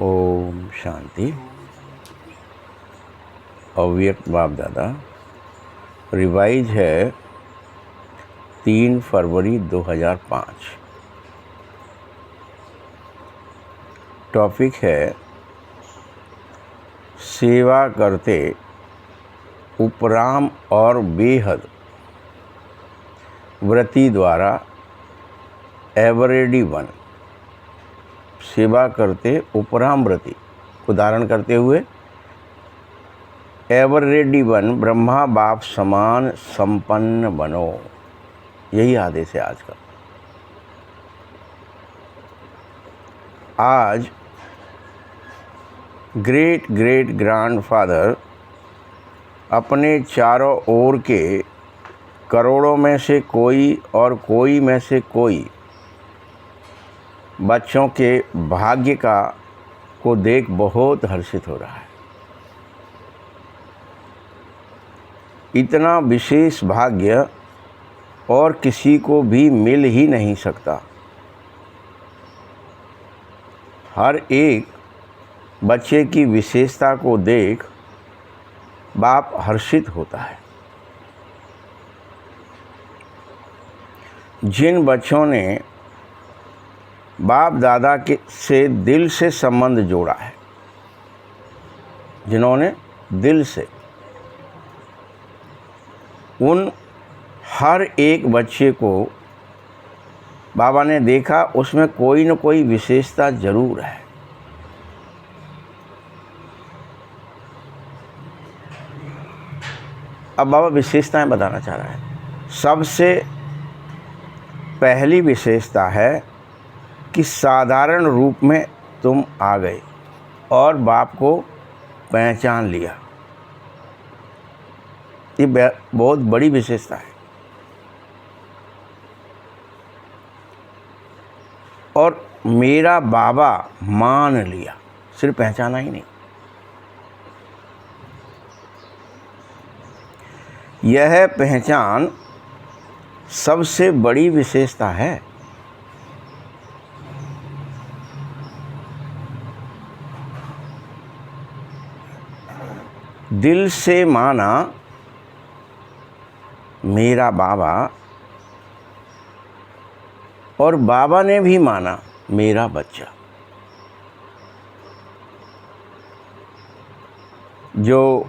ओम शांति। अव्यक्त बाप दादा रिवाइज है 3 फरवरी 2005। टॉपिक है सेवा करते उपराम और बेहद व्रति द्वारा एवरेडी वन। सेवा करते उपराम व्रति को धारण करते हुए एवरेडी वन ब्रह्मा बाप समान संपन्न बनो। यही आदेश है आज का। आज ग्रेट ग्रेट ग्रैंडफादर अपने चारों ओर के करोड़ों में से कोई और कोई में से कोई बच्चों के भाग्य को देख बहुत हर्षित हो रहा है। इतना विशेष भाग्य और किसी को भी मिल ही नहीं सकता। हर एक बच्चे की विशेषता को देख बाप हर्षित होता है। जिन बच्चों ने बाप दादा के से दिल से संबंध जोड़ा है, जिन्होंने दिल से, उन हर एक बच्चे को बाबा ने देखा उसमें कोई न कोई विशेषता जरूर है। अब बाबा विशेषताएं बताना चाह रहा है। सबसे पहली विशेषता है कि साधारण रूप में तुम आ गए और बाप को पहचान लिया। ये बहुत बड़ी विशेषता है। और मेरा बाबा मान लिया, सिर्फ पहचाना ही नहीं। यह पहचान सबसे बड़ी विशेषता है। दिल से माना मेरा बाबा, और बाबा ने भी माना मेरा बच्चा। जो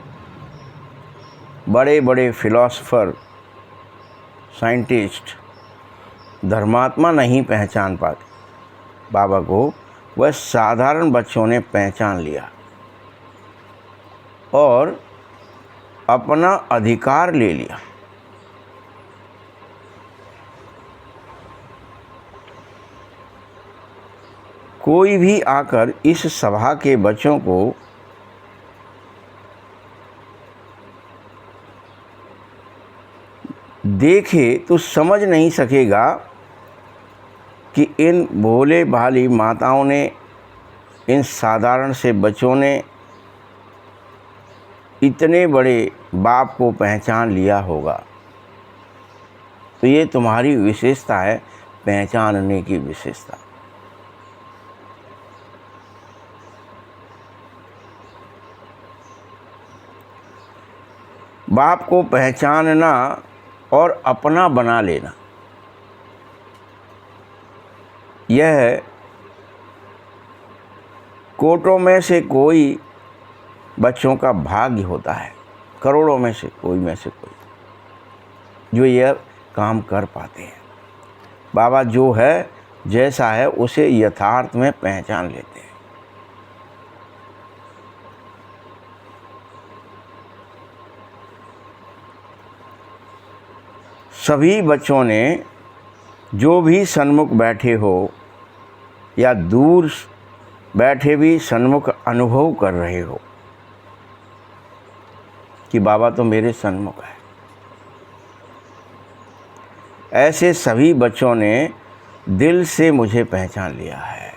बड़े बड़े फिलॉसफर, साइंटिस्ट, धर्मात्मा नहीं पहचान पाते बाबा को, वह साधारण बच्चों ने पहचान लिया और अपना अधिकार ले लिया। कोई भी आकर इस सभा के बच्चों को देखे तो समझ नहीं सकेगा कि इन भोले भाली माताओं ने, इन साधारण से बच्चों ने इतने बड़े बाप को पहचान लिया होगा। तो ये तुम्हारी विशेषता है, पहचानने की विशेषता। बाप को पहचानना और अपना बना लेना, यह कोटों में से कोई बच्चों का भाग्य होता है। करोड़ों में से कोई जो यह काम कर पाते हैं। बाबा जो है, जैसा है, उसे यथार्थ में पहचान लेते हैं। सभी बच्चों ने, जो भी सन्मुख बैठे हो या दूर बैठे भी सन्मुख अनुभव कर रहे हो कि बाबा तो मेरे सन्मुख है, ऐसे सभी बच्चों ने दिल से मुझे पहचान लिया है।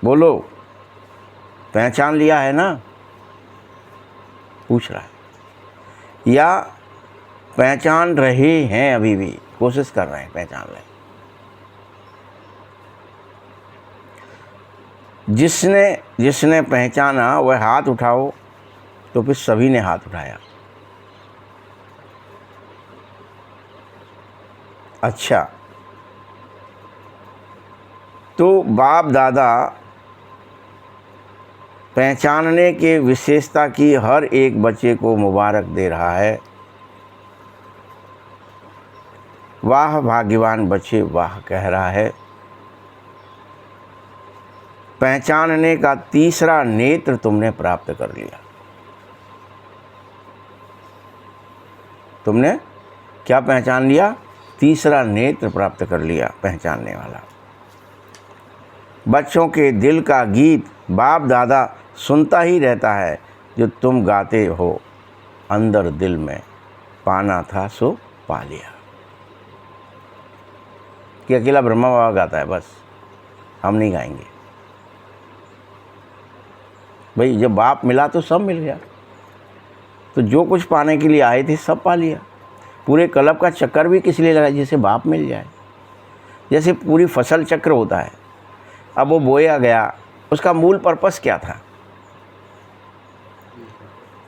बोलो, पहचान लिया है ना? पूछ रहा है। या पहचान रहे हैं, अभी भी कोशिश कर रहे हैं, पहचान रहे हैं। जिसने जिसने पहचाना वह हाथ उठाओ, तो फिर सभी ने हाथ उठाया। अच्छा, तो बाप दादा पहचानने के विशेषता की हर एक बच्चे को मुबारक दे रहा है। वाह भाग्यवान बच्चे, वाह कह रहा है। पहचानने का तीसरा नेत्र तुमने प्राप्त कर लिया। तुमने क्या पहचान लिया? तीसरा नेत्र प्राप्त कर लिया, पहचानने वाला। बच्चों के दिल का गीत बाप दादा सुनता ही रहता है, जो तुम गाते हो अंदर दिल में, पाना था सो पा लिया। कि अकेला ब्रह्मा बाबा गाता है, बस हम नहीं गाएंगे। भाई जब बाप मिला तो सब मिल गया, तो जो कुछ पाने के लिए आए थे सब पा लिया। पूरे कल्प का चक्कर भी किस लिए लगा? जिसे बाप मिल जाए। जैसे पूरी फसल चक्र होता है, अब वो बोया गया, उसका मूल पर्पस क्या था?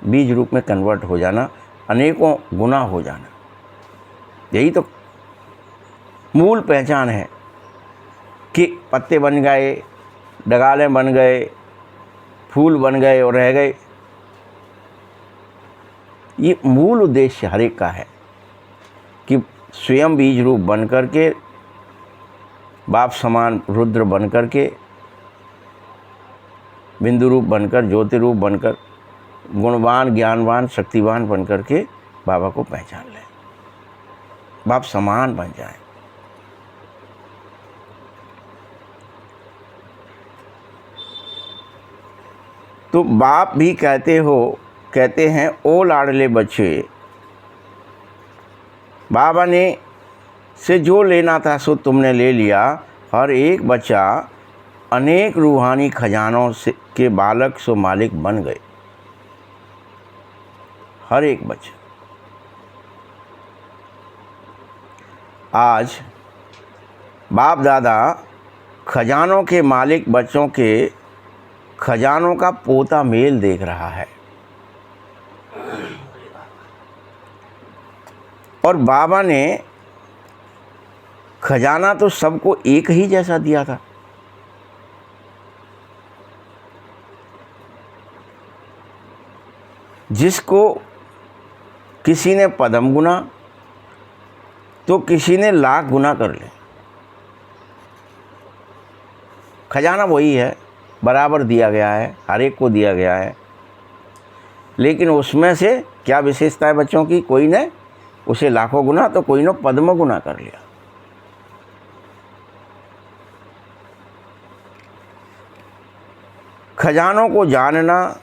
बीज रूप में कन्वर्ट हो जाना, अनेकों गुना हो जाना। यही तो मूल पहचान है कि पत्ते बन गए, डगाले बन गए, फूल बन गए और रह गए। ये मूल उद्देश्य हर एक का है कि स्वयं बीज रूप बन करके, बाप समान रुद्र बन करके, बिंदु रूप बनकर, ज्योति रूप बनकर, गुणवान ज्ञानवान शक्तिवान बन करके बाबा को पहचान लें, बाप समान बन जाए। तो बाप भी कहते हैं ओ लाडले बच्चे, बाबा ने से जो लेना था सो तुमने ले लिया। हर एक बच्चा अनेक रूहानी खजानों से के बालक सो मालिक बन गए। हर एक बच्चा आज बाप दादा खजानों के मालिक बच्चों के खजानों का पोता मेल देख रहा है। और बाबा ने खजाना तो सबको एक ही जैसा दिया था। जिसको किसी ने पदम गुना तो किसी ने लाख गुना कर ले, खजाना वही है, बराबर दिया गया है, हर एक को दिया गया है। लेकिन उसमें से क्या विशेषता है बच्चों की? कोई ने उसे लाखों गुना तो कोई ने पद्म गुना कर लिया। खजानों को जानना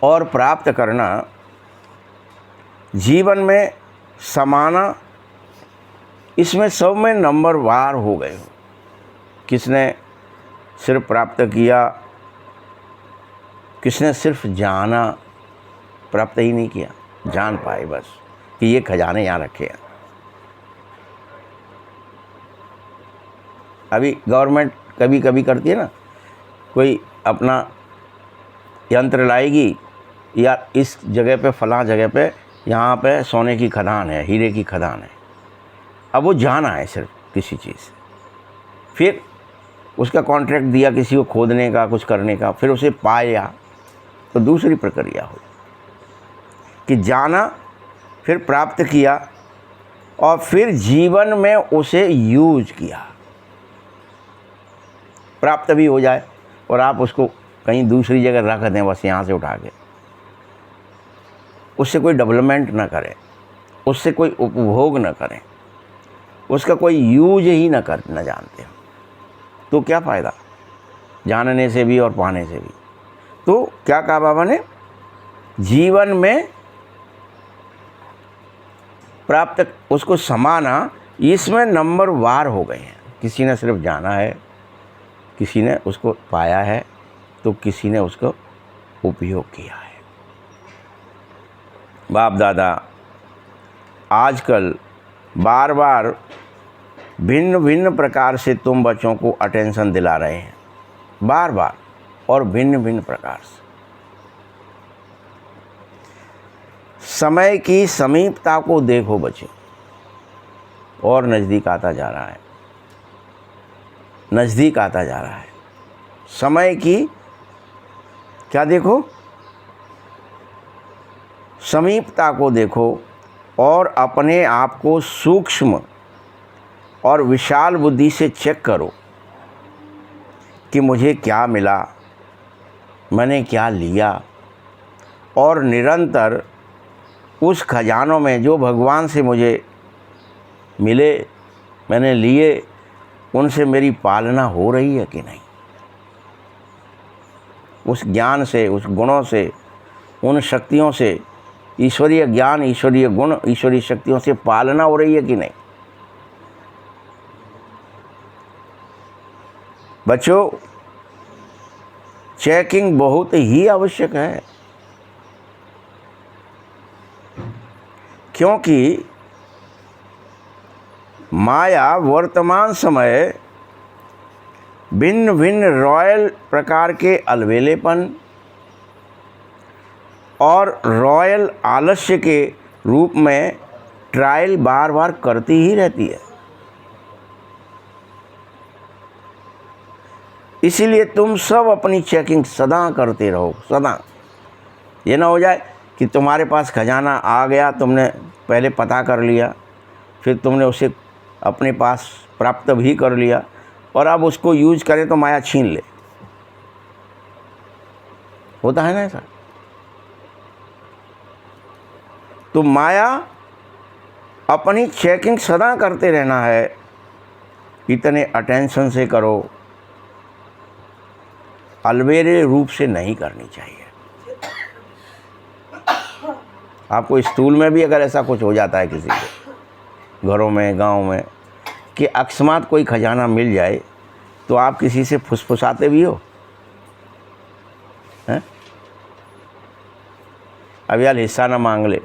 और प्राप्त करना, जीवन में समाना, इसमें सब में नंबर वार हो गए हो। किसने सिर्फ प्राप्त किया, किसने सिर्फ जाना, प्राप्त ही नहीं किया, जान पाए बस कि ये खजाने यहाँ रखे हैं। अभी गवर्नमेंट कभी कभी करती है ना, कोई अपना यंत्र लाएगी या इस जगह पे फलां जगह पे यहाँ पे सोने की खदान है, हीरे की खदान है। अब वो जाना है सिर्फ किसी चीज़ से, फिर उसका कॉन्ट्रैक्ट दिया किसी को खोदने का, कुछ करने का, फिर उसे पाया तो दूसरी प्रक्रिया हुई कि जाना, फिर प्राप्त किया और फिर जीवन में उसे यूज किया। प्राप्त भी हो जाए और आप उसको कहीं दूसरी जगह रख दें, बस यहाँ से उठा के, उससे कोई डेवलपमेंट ना करें, उससे कोई उपभोग ना करें, उसका कोई यूज ही ना जानते हो, तो क्या फ़ायदा जानने से भी और पाने से भी। तो क्या कहा बाबा ने? जीवन में प्राप्त उसको समाना, इसमें नंबर वार हो गए हैं। किसी ने सिर्फ जाना है, किसी ने उसको पाया है, तो किसी ने उसको उपयोग किया है। बाप दादा आजकल बार बार भिन्न भिन्न प्रकार से तुम बच्चों को अटेंशन दिला रहे हैं, बार बार और भिन्न भिन्न प्रकार से। समय की समीपता को देखो बच्चे, और नज़दीक आता जा रहा है, नज़दीक आता जा रहा है। समय की क्या देखो, समीपता को देखो और अपने आप को सूक्ष्म और विशाल बुद्धि से चेक करो कि मुझे क्या मिला, मैंने क्या लिया, और निरंतर उस खजानों में जो भगवान से मुझे मिले, मैंने लिए, उनसे मेरी पालना हो रही है कि नहीं। उस ज्ञान से, उस गुणों से, उन शक्तियों से, ईश्वरीय ज्ञान, ईश्वरीय गुण, ईश्वरीय शक्तियों से पालना हो रही है कि नहीं। बच्चों, चेकिंग बहुत ही आवश्यक है, क्योंकि माया वर्तमान समय भिन्न भिन्न रॉयल प्रकार के अलवेलेपन और रॉयल आलस्य के रूप में ट्रायल बार बार करती ही रहती है। इसीलिए तुम सब अपनी चेकिंग सदा करते रहो, सदा। ये ना हो जाए कि तुम्हारे पास खजाना आ गया, तुमने पहले पता कर लिया, फिर तुमने उसे अपने पास प्राप्त भी कर लिया, और अब उसको यूज करें तो माया छीन ले। होता है ना ऐसा। तो माया अपनी चेकिंग सदा करते रहना है, इतने अटेंशन से करो, अलबेले रूप से नहीं करनी चाहिए। आपको स्कूल में भी अगर ऐसा कुछ हो जाता है किसी को, घरों में, गांव में, कि अकस्मात कोई खजाना मिल जाए, तो आप किसी से फुसफुसाते भी हो हैं? अब यार हिस्सा ना मांग ले।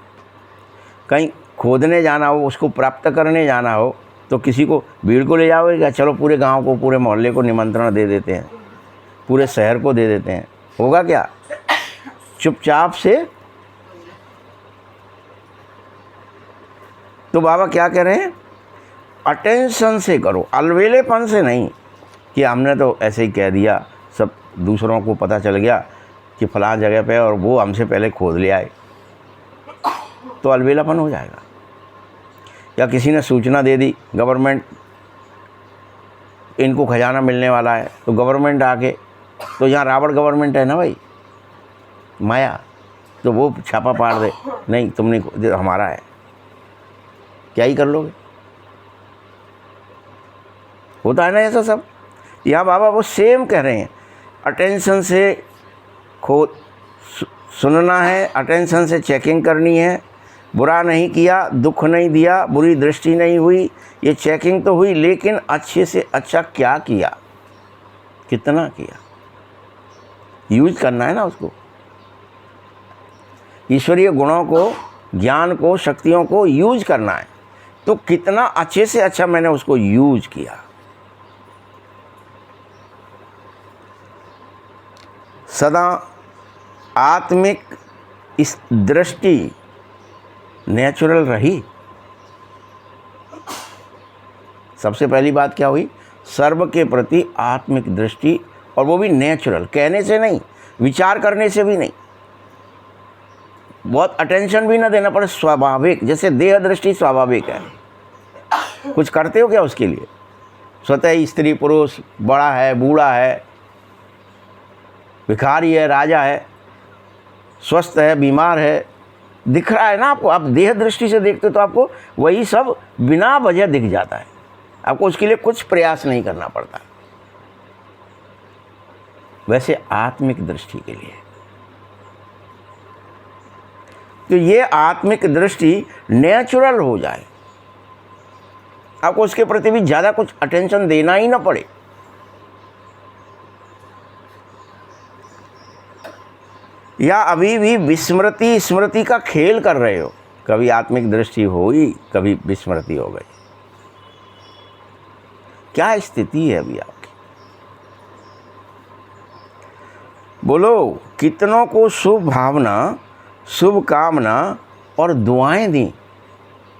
कहीं खोदने जाना हो, उसको प्राप्त करने जाना हो, तो किसी को, भीड़ को ले जाओगे क्या? चलो पूरे गांव को, पूरे मोहल्ले को निमंत्रण दे देते हैं, पूरे शहर को दे देते हैं, होगा क्या? चुपचाप से। तो बाबा क्या कह रहे हैं? अटेंशन से करो, अलवेलेपन से नहीं कि हमने तो ऐसे ही कह दिया, सब दूसरों को पता चल गया कि फलां जगह पे, और वो हमसे पहले खोद ले आए, तो अलवेलापन हो जाएगा। या किसी ने सूचना दे दी, गवर्नमेंट, इनको खजाना मिलने वाला है, तो गवर्नमेंट आके, तो यहाँ रावण गवर्नमेंट है ना भाई, माया, तो वो छापा पाड़ दे, नहीं तुमने, हमारा है, क्या ही कर लोगे। होता है ना ऐसा सब। यहाँ बाबा वो सेम कह रहे हैं, अटेंशन से सुनना है, अटेंशन से चेकिंग करनी है। बुरा नहीं किया, दुख नहीं दिया, बुरी दृष्टि नहीं हुई, ये चेकिंग तो हुई, लेकिन अच्छे से अच्छा क्या किया, कितना किया, यूज करना है ना उसको। ईश्वरीय गुणों को, ज्ञान को, शक्तियों को यूज करना है, तो कितना अच्छे से अच्छा मैंने उसको यूज किया। सदा आत्मिक इस दृष्टि नेचुरल रही। सबसे पहली बात क्या हुई? सर्व के प्रति आत्मिक दृष्टि, और वो भी नेचुरल, कहने से नहीं, विचार करने से भी नहीं, बहुत अटेंशन भी ना देना पड़े, स्वाभाविक। जैसे देह दृष्टि स्वाभाविक है, कुछ करते हो क्या उसके लिए? स्वतः स्त्री पुरुष, बड़ा है, बूढ़ा है, भिखारी है, राजा है, स्वस्थ है, बीमार है, दिख रहा है ना आपको। आप देह दृष्टि से देखते हो तो आपको वही सब बिना वजह दिख जाता है, आपको उसके लिए कुछ प्रयास नहीं करना पड़ता। वैसे आत्मिक दृष्टि के लिए, तो ये आत्मिक दृष्टि नेचुरल हो जाए, आपको उसके प्रति भी ज़्यादा कुछ अटेंशन देना ही ना पड़े। या अभी भी विस्मृति स्मृति का खेल कर रहे हो, कभी आत्मिक दृष्टि हुई, कभी विस्मृति हो गई, क्या स्थिति है अभी आपकी? बोलो, कितनों को शुभ भावना, शुभ कामना और दुआएं दी।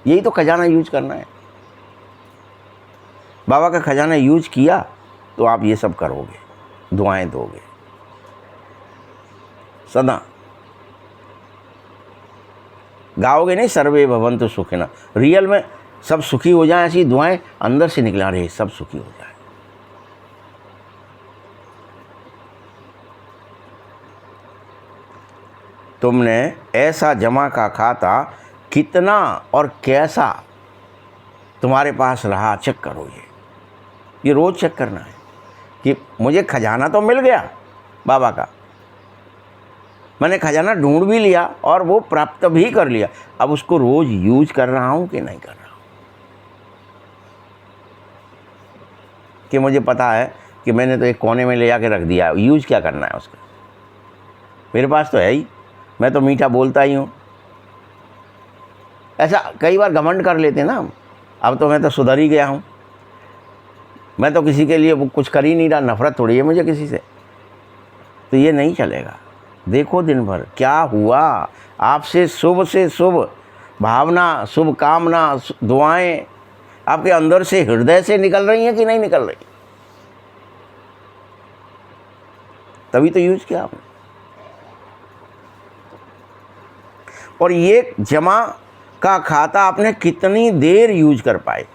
यही तो खजाना यूज करना है। बाबा का खजाना यूज किया तो आप ये सब करोगे, दुआएं दोगे सदा। गाओगे नहीं सर्वे भवन्तु सुखिनः, रियल में सब सुखी हो जाएं, ऐसी दुआएं अंदर से निकला रहे, सब सुखी हो जाए। तुमने ऐसा जमा का खाता कितना और कैसा तुम्हारे पास रहा, चेक करो। ये रोज़ चेक करना है कि मुझे खजाना तो मिल गया बाबा का, मैंने खजाना ढूंढ भी लिया और वो प्राप्त भी कर लिया, अब उसको रोज़ यूज कर रहा हूँ कि नहीं कर रहा हूँ। कि मुझे पता है कि मैंने तो एक कोने में ले जाके रख दिया, यूज क्या करना है उसका, मेरे पास तो है ही, मैं तो मीठा बोलता ही हूँ। ऐसा कई बार घमंड कर लेते हैं ना हम, अब तो मैं तो सुधर ही गया हूँ, मैं तो किसी के लिए वो कुछ कर ही नहीं रहा, नफरत थोड़ी है मुझे किसी से, तो ये नहीं चलेगा। देखो दिन भर क्या हुआ आपसे, शुभ से शुभ भावना, शुभ कामना, दुआएं आपके अंदर से, हृदय से निकल रही हैं कि नहीं निकल रही, तभी तो यूज किया आपने। और ये जमा का खाता आपने कितनी देर यूज कर पाए,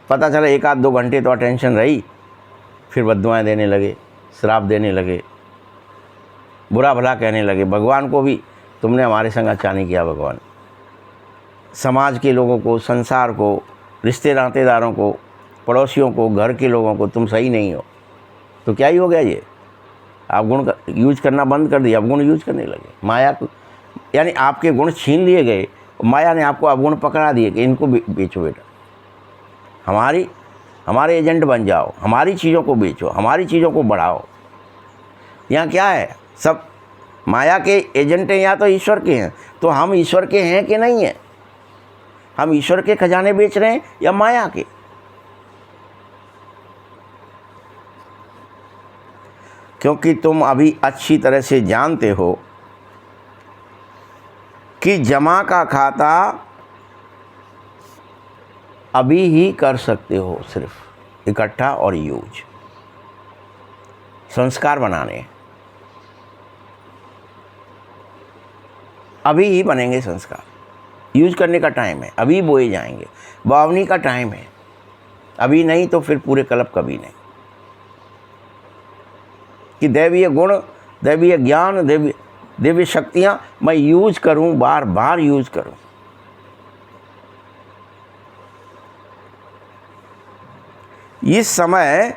पता चला 1-2 घंटे तो अटेंशन रही, फिर बद्दुआएं देने लगे, श्राप देने लगे, बुरा भला कहने लगे। भगवान को भी तुमने हमारे संग अच्छा नहीं किया, भगवान समाज के लोगों को, संसार को, रिश्ते नातेदारों को, पड़ोसियों को, घर के लोगों को तुम सही नहीं हो, तो क्या ही हो गया ये, आप गुण यूज करना बंद कर दिया, अब गुण यूज करने लगे। माया को, यानी आपके गुण छीन लिए गए, माया ने आपको अवगुण पकड़ा दिए कि इनको बेचो बेटा, हमारे एजेंट बन जाओ, हमारी चीज़ों को बेचो, हमारी चीज़ों को बढ़ाओ। यहाँ क्या है, सब माया के एजेंट हैं या तो ईश्वर के हैं, तो हम ईश्वर के हैं कि नहीं हैं, हम ईश्वर के खजाने बेच रहे हैं या माया के। क्योंकि तुम अभी अच्छी तरह से जानते हो कि जमा का खाता अभी ही कर सकते हो, सिर्फ इकट्ठा और यूज, संस्कार बनाने अभी ही बनेंगे संस्कार, यूज करने का टाइम है, अभी बोए जाएंगे, बावनी का टाइम है, अभी नहीं तो फिर पूरे कल्प कभी नहीं। कि दैवीय गुण, दैवीय ज्ञान, देवी शक्तियाँ मैं यूज करूं, बार बार यूज करूं। इस समय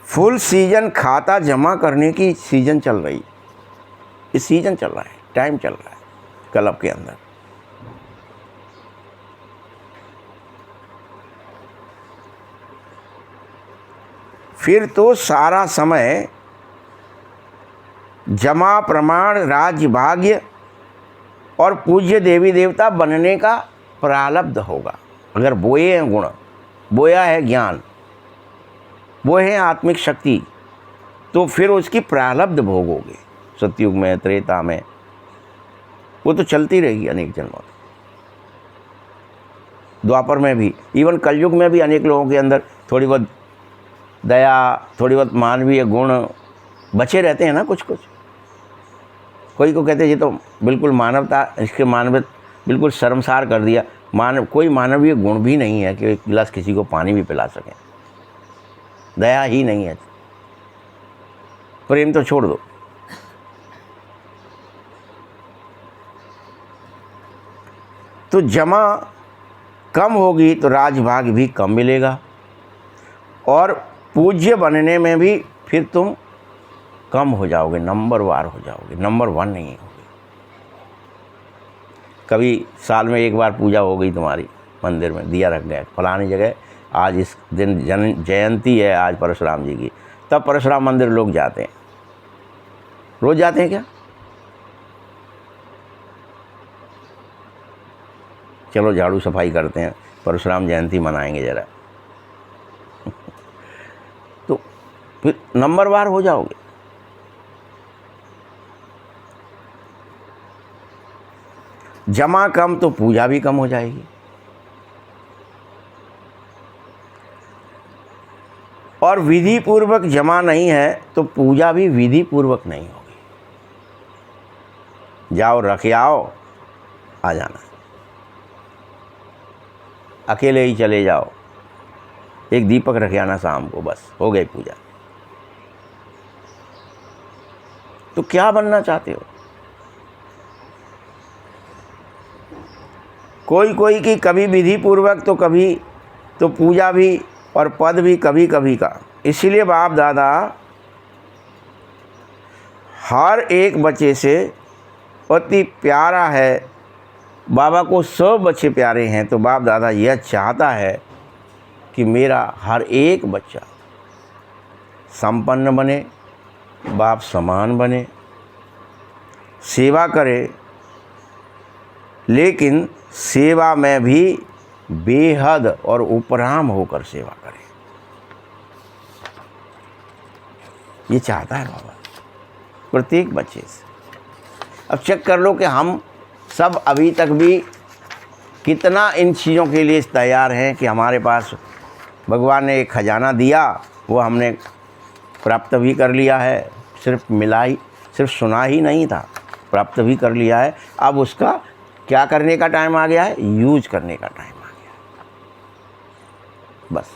फुल सीजन खाता जमा करने की सीजन चल रही, ये सीजन चल रहा है, टाइम चल रहा है क्लब के अंदर। फिर तो सारा समय जमा, प्रमाण, राज्य, भाग्य और पूज्य देवी देवता बनने का प्रारब्ध होगा। अगर बोए हैं गुण, बोया है ज्ञान, बोए हैं आत्मिक शक्ति, तो फिर उसकी प्रारब्ध भोगोगे। सतयुग में, त्रेता में, वो तो चलती रहेगी अनेक जन्मों तक। द्वापर में भी, इवन कलयुग में भी अनेक लोगों के अंदर थोड़ी बहुत दया, थोड़ी बहुत मानवीय गुण बचे रहते हैं ना, कुछ कुछ। कोई को कहते हैं ये तो बिल्कुल मानवता, इसके मानव बिल्कुल शर्मसार कर दिया, कोई मानवीय गुण भी नहीं है कि एक गिलास किसी को पानी भी पिला सकें, दया ही नहीं है, प्रेम तो छोड़ दो। तो जमा कम होगी तो राजभाग भी कम मिलेगा, और पूज्य बनने में भी फिर तुम कम हो जाओगे, नंबरवार हो जाओगे, नंबर 1 नहीं होगे। कभी साल में एक बार पूजा हो गई तुम्हारी, मंदिर में दिया रख गया फलानी जगह, आज इस दिन जयंती है आज परशुराम जी की, तब परशुराम मंदिर लोग जाते हैं। रोज जाते हैं क्या? चलो झाड़ू सफाई करते हैं, परशुराम जयंती मनाएंगे ज़रा। तो फिर नंबरवार हो जाओगे। जमा कम तो पूजा भी कम हो जाएगी, और विधि पूर्वक जमा नहीं है तो पूजा भी विधि पूर्वक नहीं होगी। जाओ रख आओ, आ जाना, अकेले ही चले जाओ, एक दीपक रख आना शाम को, बस हो गई पूजा। तो क्या बनना चाहते हो? कोई कोई की कभी विधि पूर्वक तो कभी तो पूजा भी और पद भी कभी कभी का। इसीलिए बाप दादा हर एक बच्चे से अति प्यारा है। बाबा को सब बच्चे प्यारे हैं, तो बाप दादा यह चाहता है कि मेरा हर एक बच्चा संपन्न बने, बाप समान बने, सेवा करे, लेकिन सेवा में भी बेहद और उपराम होकर सेवा करे। ये चाहता है बाबा प्रत्येक बच्चे से। अब चेक कर लो कि हम सब अभी तक भी कितना इन चीज़ों के लिए तैयार हैं कि हमारे पास भगवान ने एक खजाना दिया, वो हमने प्राप्त भी कर लिया है। सिर्फ सुना ही नहीं था, प्राप्त भी कर लिया है। अब उसका क्या करने का टाइम आ गया है? यूज करने का टाइम आ गया है। बस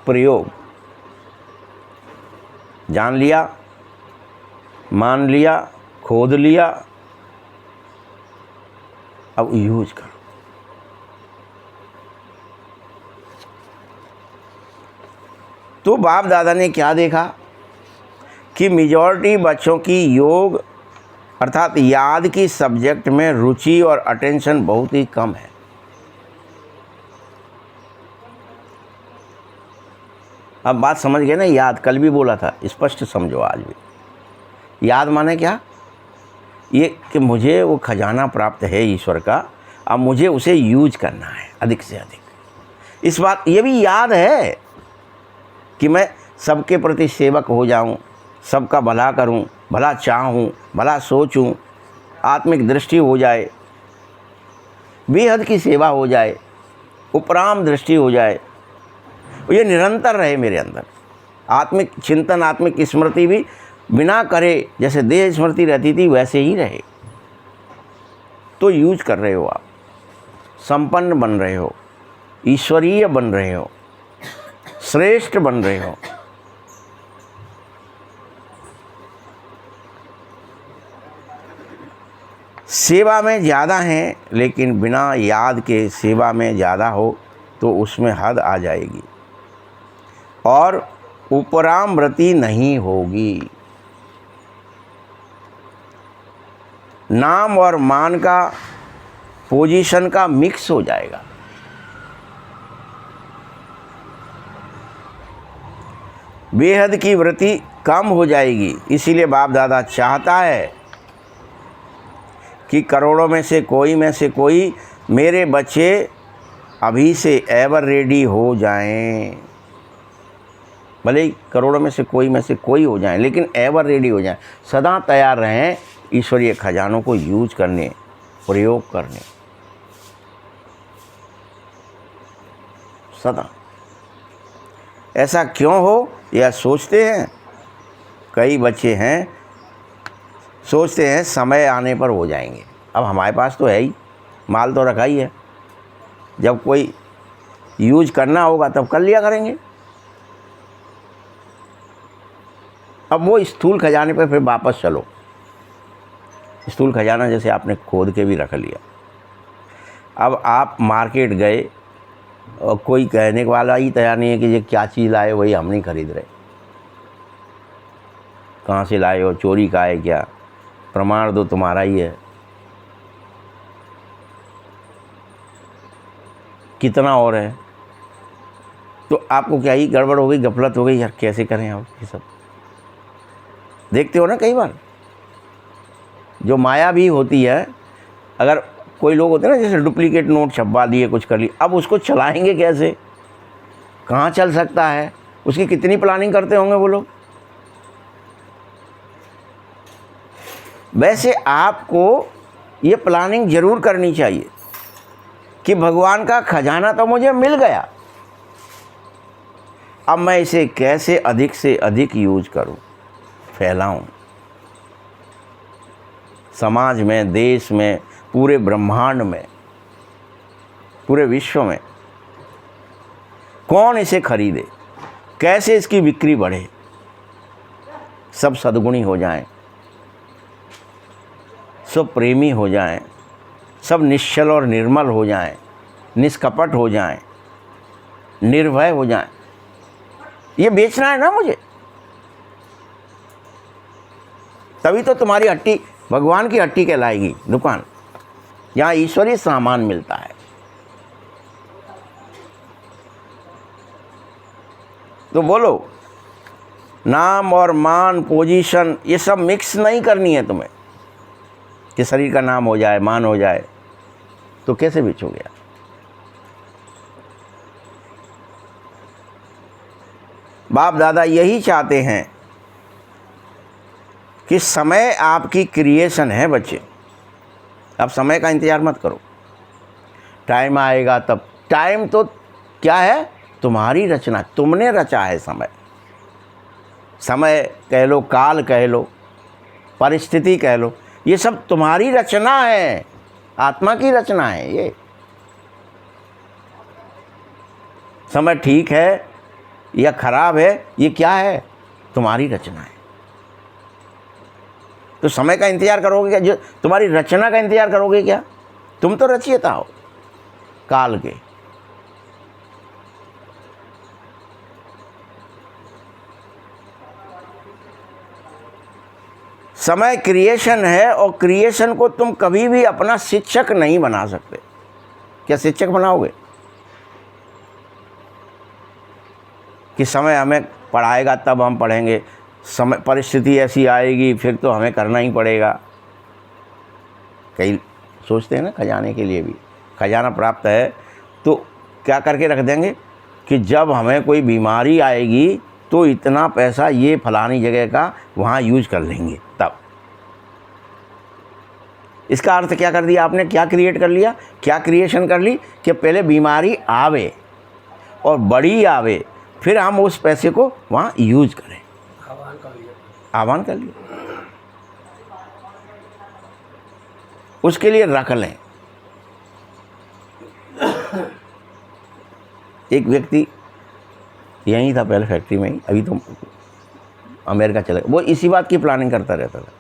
प्रयोग, जान लिया, मान लिया, खोद लिया, अब यूज करो। तो बाप दादा ने क्या देखा कि मेजॉरिटी बच्चों की योग अर्थात याद की सब्जेक्ट में रुचि और अटेंशन बहुत ही कम है। अब बात समझ गए ना? याद कल भी बोला था, स्पष्ट समझो आज भी। याद माने क्या? ये कि मुझे वो खजाना प्राप्त है ईश्वर का, अब मुझे उसे यूज करना है अधिक से अधिक। इस बात ये भी याद है कि मैं सबके प्रति सेवक हो जाऊं, सबका भला करूं, भला चाहूं, भला सोचूं, आत्मिक दृष्टि हो जाए, बेहद की सेवा हो जाए, उपराम दृष्टि हो जाए, ये निरंतर रहे मेरे अंदर। आत्मिक चिंतन, आत्मिक स्मृति भी बिना करे, जैसे देह स्मृति रहती थी वैसे ही रहे। तो यूज कर रहे हो आप, संपन्न बन रहे हो, ईश्वरीय बन रहे हो, श्रेष्ठ बन रहे हो। सेवा में ज़्यादा हैं, लेकिन बिना याद के सेवा में ज़्यादा हो तो उसमें हद आ जाएगी और उपरामृति नहीं होगी। नाम और मान का, पोजीशन का मिक्स हो जाएगा। बेहद की वृत्ति कम हो जाएगी। इसीलिए बाप दादा चाहता है कि करोड़ों में से कोई मेरे बच्चे अभी से एवर रेडी हो जाएं। भले ही करोड़ों में से कोई हो जाएं, लेकिन एवर रेडी हो जाएं, सदा तैयार रहें ईश्वरीय खजानों को यूज करने, प्रयोग करने, सदा। ऐसा क्यों हो यह सोचते हैं कई बच्चे हैं, सोचते हैं समय आने पर हो जाएंगे। अब हमारे पास तो है ही, माल तो रखा ही है, जब कोई यूज करना होगा तब कर लिया करेंगे। अब वो स्थूल खजाने पर फिर वापस चलो। स्थूल खजाना जैसे आपने खोद के भी रख लिया, अब आप मार्केट गए और कोई कहने वाला ही तैयार नहीं है कि ये क्या चीज़ लाए, वही हम नहीं खरीद रहे। कहाँ से लाए हो, चोरी का है क्या, प्रमाण दो तुम्हारा ही है। कितना और है, तो आपको क्या ही गड़बड़ हो गई, गफलत हो गई यार, कैसे करें आप ये सब। देखते हो ना कई बार जो माया भी होती है, अगर कोई लोग होते हैं ना जैसे डुप्लीकेट नोट छपवा दिए, कुछ कर लिए, अब उसको चलाएंगे कैसे, कहाँ चल सकता है, उसकी कितनी प्लानिंग करते होंगे वो लोग। वैसे आपको ये प्लानिंग जरूर करनी चाहिए कि भगवान का खजाना तो मुझे मिल गया, अब मैं इसे कैसे अधिक से अधिक यूज करूं, फैलाऊं समाज में, देश में, पूरे ब्रह्मांड में, पूरे विश्व में। कौन इसे खरीदे, कैसे इसकी बिक्री बढ़े, सब सद्गुणी हो जाएं, सब प्रेमी हो जाएं, सब निश्चल और निर्मल हो जाएं, निष्कपट हो जाएं, निर्भय हो जाएं। ये बेचना है ना मुझे, तभी तो तुम्हारी हट्टी भगवान की हट्टी कहलाएगी दुकान, जहाँ ईश्वरीय सामान मिलता है। तो बोलो, नाम और मान, पोजीशन, ये सब मिक्स नहीं करनी है तुम्हें कि शरीर का नाम हो जाए, मान हो जाए, तो कैसे बेचोगे। बाप दादा यही चाहते हैं कि समय आपकी क्रिएशन है बच्चे। अब समय का इंतज़ार मत करो, टाइम आएगा तब। टाइम तो क्या है, तुम्हारी रचना, तुमने रचा है समय। समय कह लो, काल कह लो, परिस्थिति कह लो, ये सब तुम्हारी रचना है, आत्मा की रचना है। ये समय ठीक है या खराब है, ये क्या है, तुम्हारी रचना है। तो समय का इंतजार करोगे क्या, जो तुम्हारी रचना का इंतजार करोगे क्या। तुम तो रचयिता हो काल के। समय क्रिएशन है, और क्रिएशन को तुम कभी भी अपना शिक्षक नहीं बना सकते। क्या शिक्षक बनाओगे कि समय हमें पढ़ाएगा तब हम पढ़ेंगे, समय परिस्थिति ऐसी आएगी फिर तो हमें करना ही पड़ेगा। कई सोचते हैं ना, खजाने के लिए भी, खजाना प्राप्त है तो क्या करके रख देंगे कि जब हमें कोई बीमारी आएगी तो इतना पैसा ये फलानी जगह का वहाँ यूज कर लेंगे तब। इसका अर्थ क्या कर दिया आपने, क्या क्रिएट कर लिया, क्या क्रिएशन कर ली कि पहले बीमारी आवे और बड़ी आवे, फिर हम उस पैसे को वहाँ यूज करें। आह्वान कर लिया, उसके लिए रख लें। एक व्यक्ति यहीं था पहले फैक्ट्री में ही, अभी तो अमेरिका चला गया। वो इसी बात की प्लानिंग करता रहता था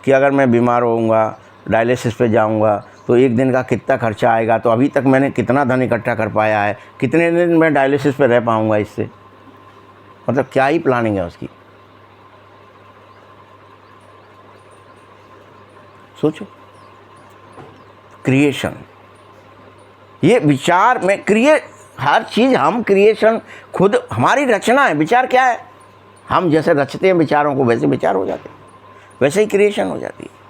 कि अगर मैं बीमार होऊंगा, डायलिसिस पे जाऊंगा तो एक दिन का कितना खर्चा आएगा, तो अभी तक मैंने कितना धन इकट्ठा कर पाया है, कितने दिन मैं डायलिसिस पे रह पाऊंगा इससे। मतलब क्या ही प्लानिंग है उसकी, सोचो। क्रिएशन, ये विचार में हर चीज़ हम क्रिएशन, खुद हमारी रचना है। विचार क्या है, हम जैसे रचते हैं विचारों को वैसे विचार हो जाते हैं, वैसे ही क्रिएशन हो जाती है।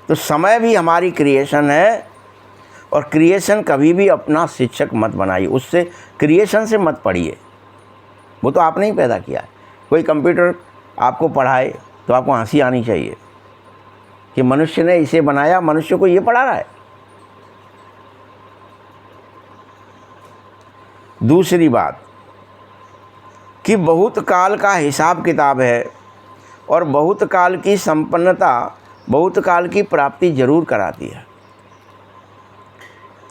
तो समय भी हमारी क्रिएशन है, और क्रिएशन कभी भी अपना शिक्षक मत बनाइए, उससे क्रिएशन से मत पढ़िए। वो तो आपने ही पैदा किया है। कोई कंप्यूटर आपको पढ़ाए तो आपको हंसी आनी चाहिए कि मनुष्य ने इसे बनाया, मनुष्य को ये पढ़ा रहा है। दूसरी बात कि बहुत काल का हिसाब किताब है, और बहुत काल की संपन्नता बहुत काल की प्राप्ति जरूर कराती है।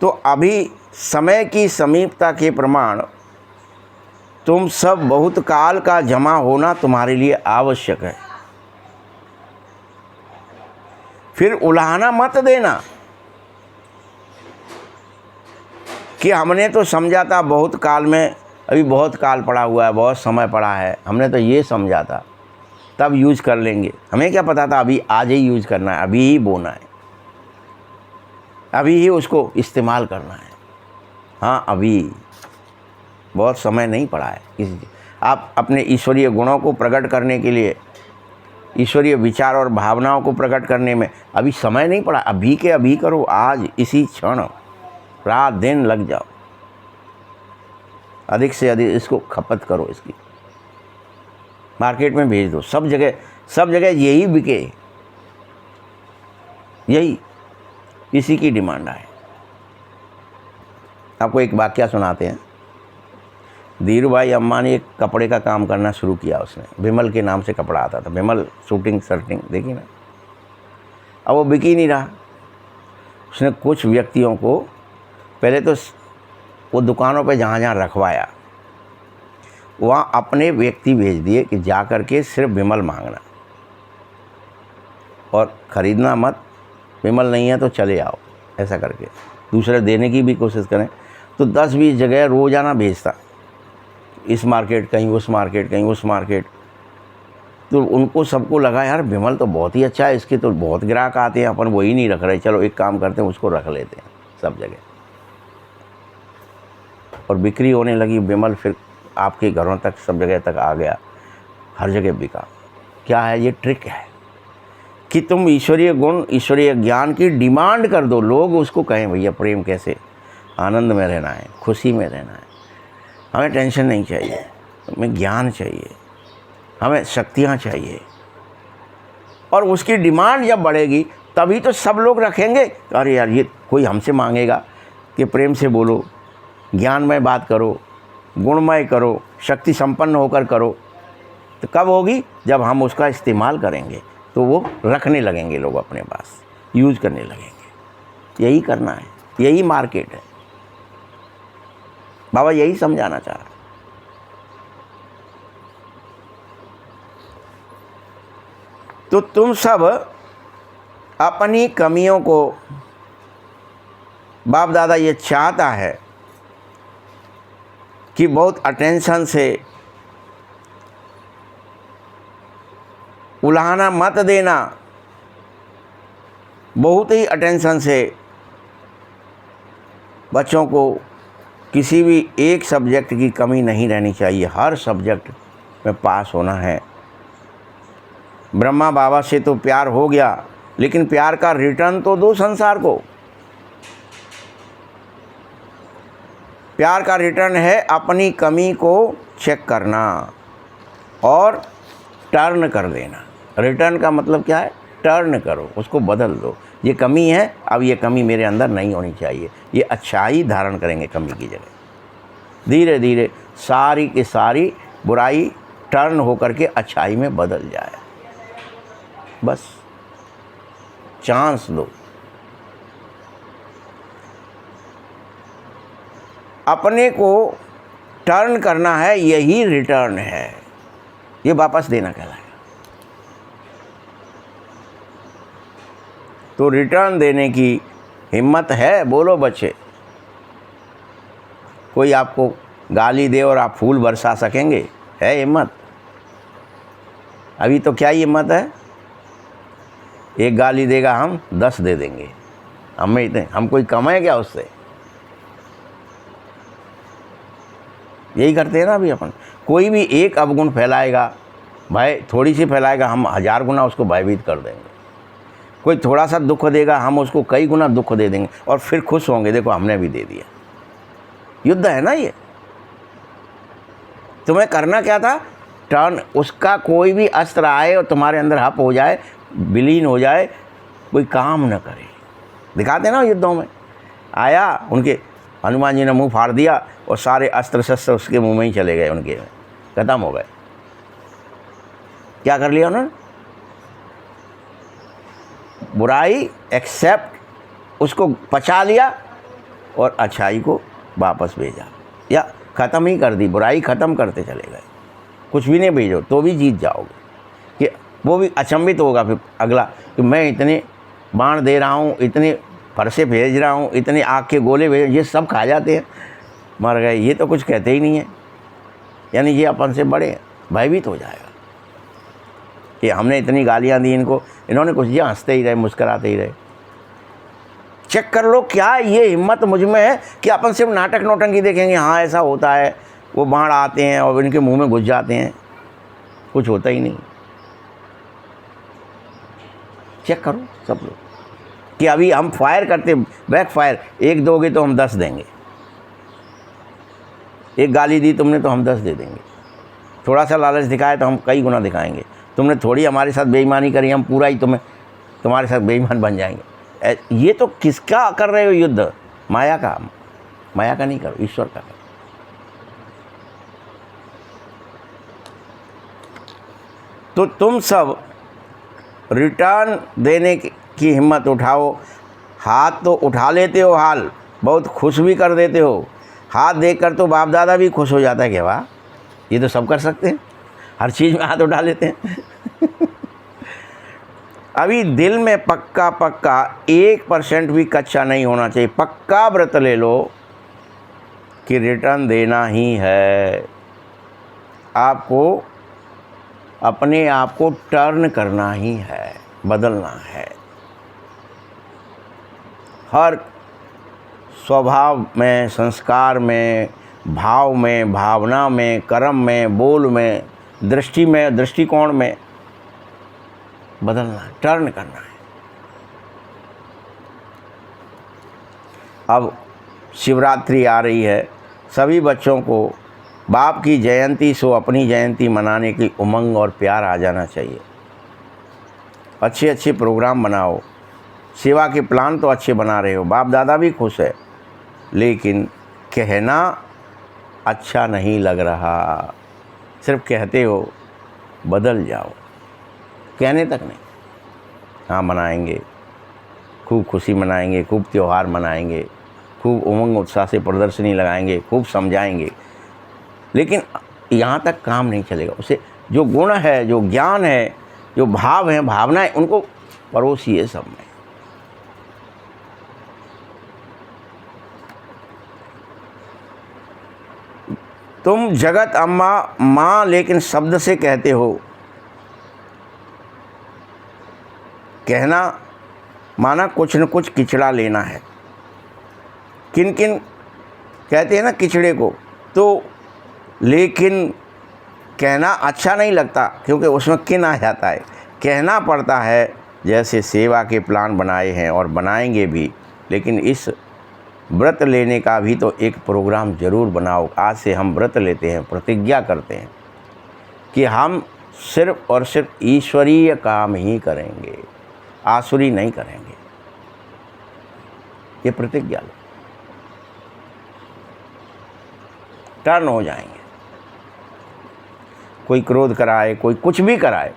तो अभी समय की समीपता के प्रमाण तुम सब बहुत काल का जमा होना तुम्हारे लिए आवश्यक है। फिर उलाहना मत देना कि हमने तो समझा था बहुत काल में, अभी बहुत काल पड़ा हुआ है, बहुत समय पड़ा है, हमने तो ये समझा था, तब यूज कर लेंगे। हमें क्या पता था अभी आज ही यूज करना है, अभी ही बोना है, अभी ही उसको इस्तेमाल करना है। हाँ, अभी बहुत समय नहीं पड़ा है किसी चीज़। आप अपने ईश्वरीय गुणों को प्रकट करने के लिए, ईश्वरीय विचार और भावनाओं को प्रकट करने में अभी समय नहीं पड़ा। अभी के अभी करो, आज इसी क्षण, रात दिन लग जाओ। अधिक से अधिक इसको खपत करो, इसकी मार्केट में भेज दो, सब जगह यही बिके, यही इसी की डिमांड है। आपको एक वाकया सुनाते हैं। धीरू भाई अंबानी एक कपड़े का काम करना शुरू किया उसने, विमल के नाम से कपड़ा आता था, विमल शूटिंग शर्टिंग देखी ना। अब वो बिक ही नहीं रहा। उसने कुछ व्यक्तियों को पहले तो वो दुकानों पे जहाँ जहाँ रखवाया, वहाँ अपने व्यक्ति भेज दिए कि जा कर के सिर्फ विमल मांगना और ख़रीदना मत, विमल नहीं है तो चले आओ, ऐसा करके दूसरे देने की भी कोशिश करें। तो 10-20 जगह रोज़ाना भेजता, इस मार्केट कहीं, उस मार्केट कहीं, उस मार्केट। तो उनको सबको लगा यार विमल तो बहुत ही अच्छा है, इसके तो बहुत ग्राहक आते हैं, अपन वही नहीं रख रहे, चलो एक काम करते हैं उसको रख लेते हैं सब जगह। और बिक्री होने लगी विमल, फिर आपके घरों तक सब जगह तक आ गया, हर जगह बिका। क्या है ये ट्रिक है कि तुम ईश्वरीय गुण, ईश्वरीय ज्ञान की डिमांड कर दो, लोग उसको कहें भैया प्रेम कैसे, आनंद में रहना है, खुशी में रहना है, हमें टेंशन नहीं चाहिए, हमें ज्ञान चाहिए, हमें शक्तियाँ चाहिए। और उसकी डिमांड जब बढ़ेगी तभी तो सब लोग रखेंगे। अरे यार ये कोई हमसे मांगेगा कि प्रेम से बोलो, ज्ञानमय बात करो, गुणमय करो, शक्ति संपन्न होकर करो। तो कब होगी? जब हम उसका इस्तेमाल करेंगे तो वो रखने लगेंगे, लोग अपने पास यूज़ करने लगेंगे। यही करना है, यही मार्केट है। बाबा यही समझाना चाह रहा है। तो तुम सब अपनी कमियों को, बाप दादा ये चाहता है कि बहुत अटेंशन से उलाहना मत देना, बहुत ही अटेंशन से बच्चों को किसी भी एक सब्जेक्ट की कमी नहीं रहनी चाहिए, हर सब्जेक्ट में पास होना है। ब्रह्मा बाबा से तो प्यार हो गया, लेकिन प्यार का रिटर्न तो दो संसार को। प्यार का रिटर्न है अपनी कमी को चेक करना और टर्न कर देना। रिटर्न का मतलब क्या है? टर्न करो, उसको बदल दो। ये कमी है, अब ये कमी मेरे अंदर नहीं होनी चाहिए, ये अच्छाई धारण करेंगे कमी की जगह। धीरे धीरे सारी की सारी बुराई टर्न होकर के अच्छाई में बदल जाए। बस चांस दो। अपने को टर्न करना है, यही रिटर्न है, ये वापस देना कहलाएगा। तो रिटर्न देने की हिम्मत है? बोलो बच्चे। कोई आपको गाली दे और आप फूल बरसा सकेंगे? है हिम्मत? अभी तो क्या ही हिम्मत है? एक गाली देगा हम 10 दे देंगे, हम कोई कम है क्या उससे? यही करते हैं ना अभी अपन। कोई भी एक अवगुण फैलाएगा, भय थोड़ी सी फैलाएगा, हम 1000 गुना उसको भयभीत कर देंगे। कोई थोड़ा सा दुख देगा, हम उसको कई गुना दुख दे देंगे और फिर खुश होंगे, देखो हमने भी दे दिया। युद्ध है ना ये। तुम्हें करना क्या था? टर्न। उसका कोई भी अस्त्र आए और तुम्हारे अंदर हप हो जाए, विलीन हो जाए, कोई काम न करे। दिखाते ना युद्धों में, आया उनके हनुमान जी ने मुंह फाड़ दिया और सारे अस्त्र शस्त्र उसके मुंह में ही चले गए, उनके खत्म हो गए। क्या कर लिया उन्होंने? बुराई एक्सेप्ट, उसको पचा लिया और अच्छाई को वापस भेजा, या ख़त्म ही कर दी। बुराई ख़त्म करते चले गए, कुछ भी नहीं भेजो तो भी जीत जाओगे। कि वो भी अचंभित होगा फिर अगला कि मैं इतने बाण दे रहा हूँ, इतने फरसे भेज रहा हूँ, इतने आग के गोले भेज, ये सब खा जाते हैं, मर गए, ये तो कुछ कहते ही नहीं है। यानी ये अपन से बड़े हैं, भयभीत हो जाएगा कि हमने इतनी गालियाँ दी इनको, इन्होंने कुछ दिया, हंसते ही रहे, मुस्कराते ही रहे। चेक कर लो क्या ये हिम्मत मुझ में है कि अपन सिर्फ नाटक नौटंकी देखेंगे, हाँ ऐसा होता है, वो बाण आते हैं और इनके मुंह में घुस जाते हैं, कुछ होता ही नहीं। चेक करो सब लोग कि अभी हम फायर करते, बैक फायर, 1 दोगे तो हम 10 देंगे। एक गाली दी तुमने तो हम 10 दे देंगे, थोड़ा सा लालच दिखाया तो हम कई गुना दिखाएंगे, तुमने थोड़ी हमारे साथ बेईमानी करी हम पूरा ही तुम्हारे साथ बेईमान बन जाएंगे। ये तो किसका कर रहे हो युद्ध? माया का नहीं करो, ईश्वर का करो। तो तुम सब रिटर्न देने की हिम्मत उठाओ। हाथ तो उठा लेते हो, हाल बहुत खुश भी कर देते हो। हाथ देखकर तो बाप दादा भी खुश हो जाता है कि वाह ये तो सब कर सकते हैं, हर चीज़ में हाथ उठा लेते हैं। अभी दिल में पक्का 1% भी कच्चा नहीं होना चाहिए। पक्का व्रत ले लो कि रिटर्न देना ही है। आपको अपने आप को टर्न करना ही है, बदलना है। हर स्वभाव में, संस्कार में, भाव में, भावना में, कर्म में, बोल में, दृष्टि में, दृष्टिकोण में बदलना है, टर्न करना है। अब शिवरात्रि आ रही है, सभी बच्चों को बाप की जयंती सो अपनी जयंती मनाने की उमंग और प्यार आ जाना चाहिए। अच्छे प्रोग्राम बनाओ, सेवा के प्लान तो अच्छे बना रहे हो, बाप दादा भी खुश है, लेकिन कहना अच्छा नहीं लग रहा। सिर्फ कहते हो, बदल जाओ। कहने तक नहीं। हाँ मनाएंगे, खूब खुशी मनाएंगे, खूब त्यौहार मनाएंगे, खूब उमंग उत्साह से प्रदर्शनी लगाएंगे, खूब समझाएंगे, लेकिन यहाँ तक काम नहीं चलेगा। उसे जो गुण है, जो ज्ञान है, जो भाव है, भावनाएं, उनको परोसिए सब में। तुम जगत अम्मा माँ लेकिन शब्द से कहते हो। कहना माना कुछ न कुछ किचड़ा लेना है। किन किन कहते हैं ना किचड़े को, तो लेकिन कहना अच्छा नहीं लगता क्योंकि उसमें किन आ जाता है। कहना पड़ता है। जैसे सेवा के प्लान बनाए हैं और बनाएंगे भी, लेकिन इस व्रत लेने का भी तो एक प्रोग्राम ज़रूर बनाओ। आज से हम व्रत लेते हैं, प्रतिज्ञा करते हैं कि हम सिर्फ और सिर्फ ईश्वरीय काम ही करेंगे, आसुरी नहीं करेंगे। ये प्रतिज्ञा लो, टर्न हो जाएंगे। कोई क्रोध कराए, कोई कुछ भी कराए,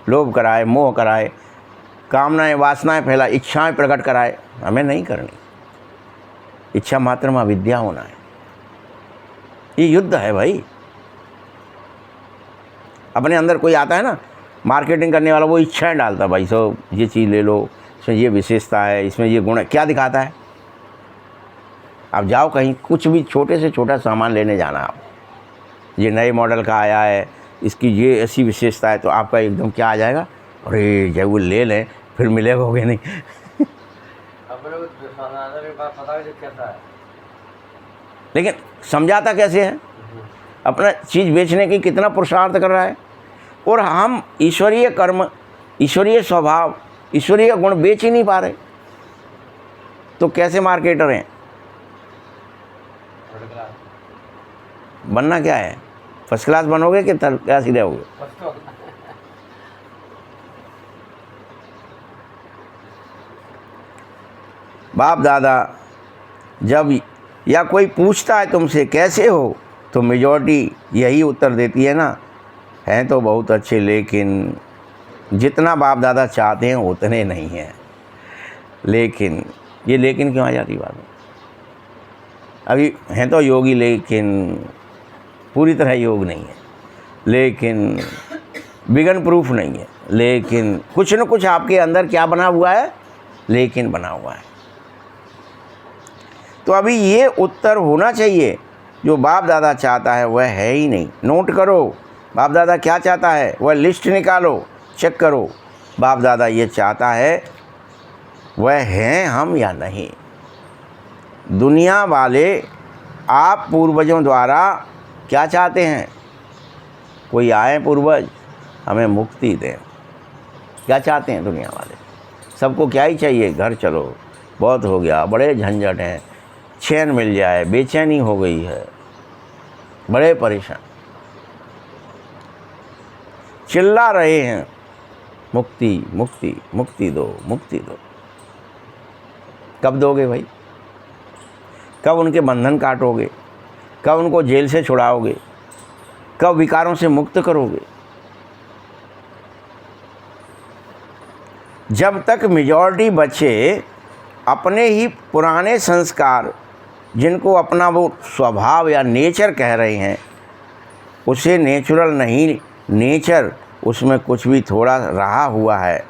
लोभ कराए, मोह कराए, कामनाएं वासनाएं फैलाए, इच्छाएं प्रकट कराए, हमें नहीं करनी। इच्छा मात्र में अविद्या होना है। ये युद्ध है भाई। अपने अंदर कोई आता है ना मार्केटिंग करने वाला, वो इच्छाएं डालता, भाई सो ये चीज़ ले लो, इसमें ये विशेषता है, इसमें ये गुण है। क्या दिखाता है? आप जाओ कहीं, कुछ भी छोटे से छोटा सामान लेने जाना, आप ये नए मॉडल का आया है, इसकी ये ऐसी विशेषता है, तो आपका एकदम क्या आ जाएगा, अरे जब वो ले लें फिर मिलेगा होगे नहीं। लेकिन समझाता कैसे है? अपना चीज़ बेचने की कितना पुरुषार्थ कर रहा है। और हम ईश्वरीय कर्म, ईश्वरीय स्वभाव, ईश्वरीय गुण बेच ही नहीं पा रहे, तो कैसे मार्केटर हैं? बनना क्या है? फर्स्ट क्लास बनोगे कि थर्ड क्लास ही रहोगे? बाप दादा जब या कोई पूछता है तुमसे कैसे हो, तो मेजॉरिटी यही उत्तर देती है ना, हैं तो बहुत अच्छे, लेकिन जितना बाप दादा चाहते हैं उतने नहीं हैं। लेकिन ये लेकिन क्यों आ जाती बात में? अभी हैं तो योगी, लेकिन पूरी तरह योग नहीं है, लेकिन बिगन प्रूफ नहीं है, लेकिन कुछ न कुछ आपके अंदर क्या बना हुआ है, लेकिन बना हुआ है। तो अभी ये उत्तर होना चाहिए। जो बाप दादा चाहता है वह है ही नहीं। नोट करो, बाप दादा क्या चाहता है, वह लिस्ट निकालो, चेक करो। बाप दादा ये चाहता है, वह हैं हम या नहीं। दुनिया वाले आप पूर्वजों द्वारा क्या चाहते हैं? कोई आए पूर्वज हमें मुक्ति दें। क्या चाहते हैं दुनिया वाले? सबको क्या ही चाहिए, घर चलो, बहुत हो गया, बड़े झंझट हैं, चैन मिल जाए, बेचैनी हो गई है, बड़े परेशान, चिल्ला रहे हैं मुक्ति मुक्ति मुक्ति दो, मुक्ति दो। कब दोगे भाई? कब उनके बंधन काटोगे? कब उनको जेल से छुड़ाओगे? कब विकारों से मुक्त करोगे? जब तक मेजॉरिटी बच्चे अपने ही पुराने संस्कार, जिनको अपना वो स्वभाव या नेचर कह रहे हैं, उसे नेचुरल नहीं, नेचर उसमें कुछ भी थोड़ा रहा हुआ है,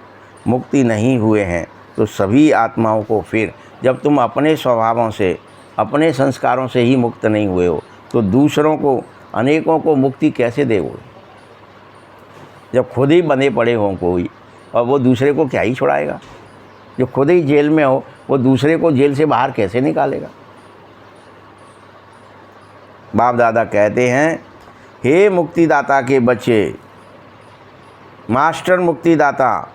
मुक्ति नहीं हुए हैं, तो सभी आत्माओं को फिर जब तुम अपने स्वभावों से, अपने संस्कारों से ही मुक्त नहीं हुए हो, तो दूसरों को, अनेकों को मुक्ति कैसे दोगे? जब खुद ही बंधे पड़े हों कोई, और वो दूसरे को क्या ही छुड़ाएगा? जो खुद ही जेल में हो, वो दूसरे को जेल से बाहर कैसे निकालेगा? बाप दादा कहते हैं, हे मुक्तिदाता के बच्चे, मास्टर मुक्तिदाता,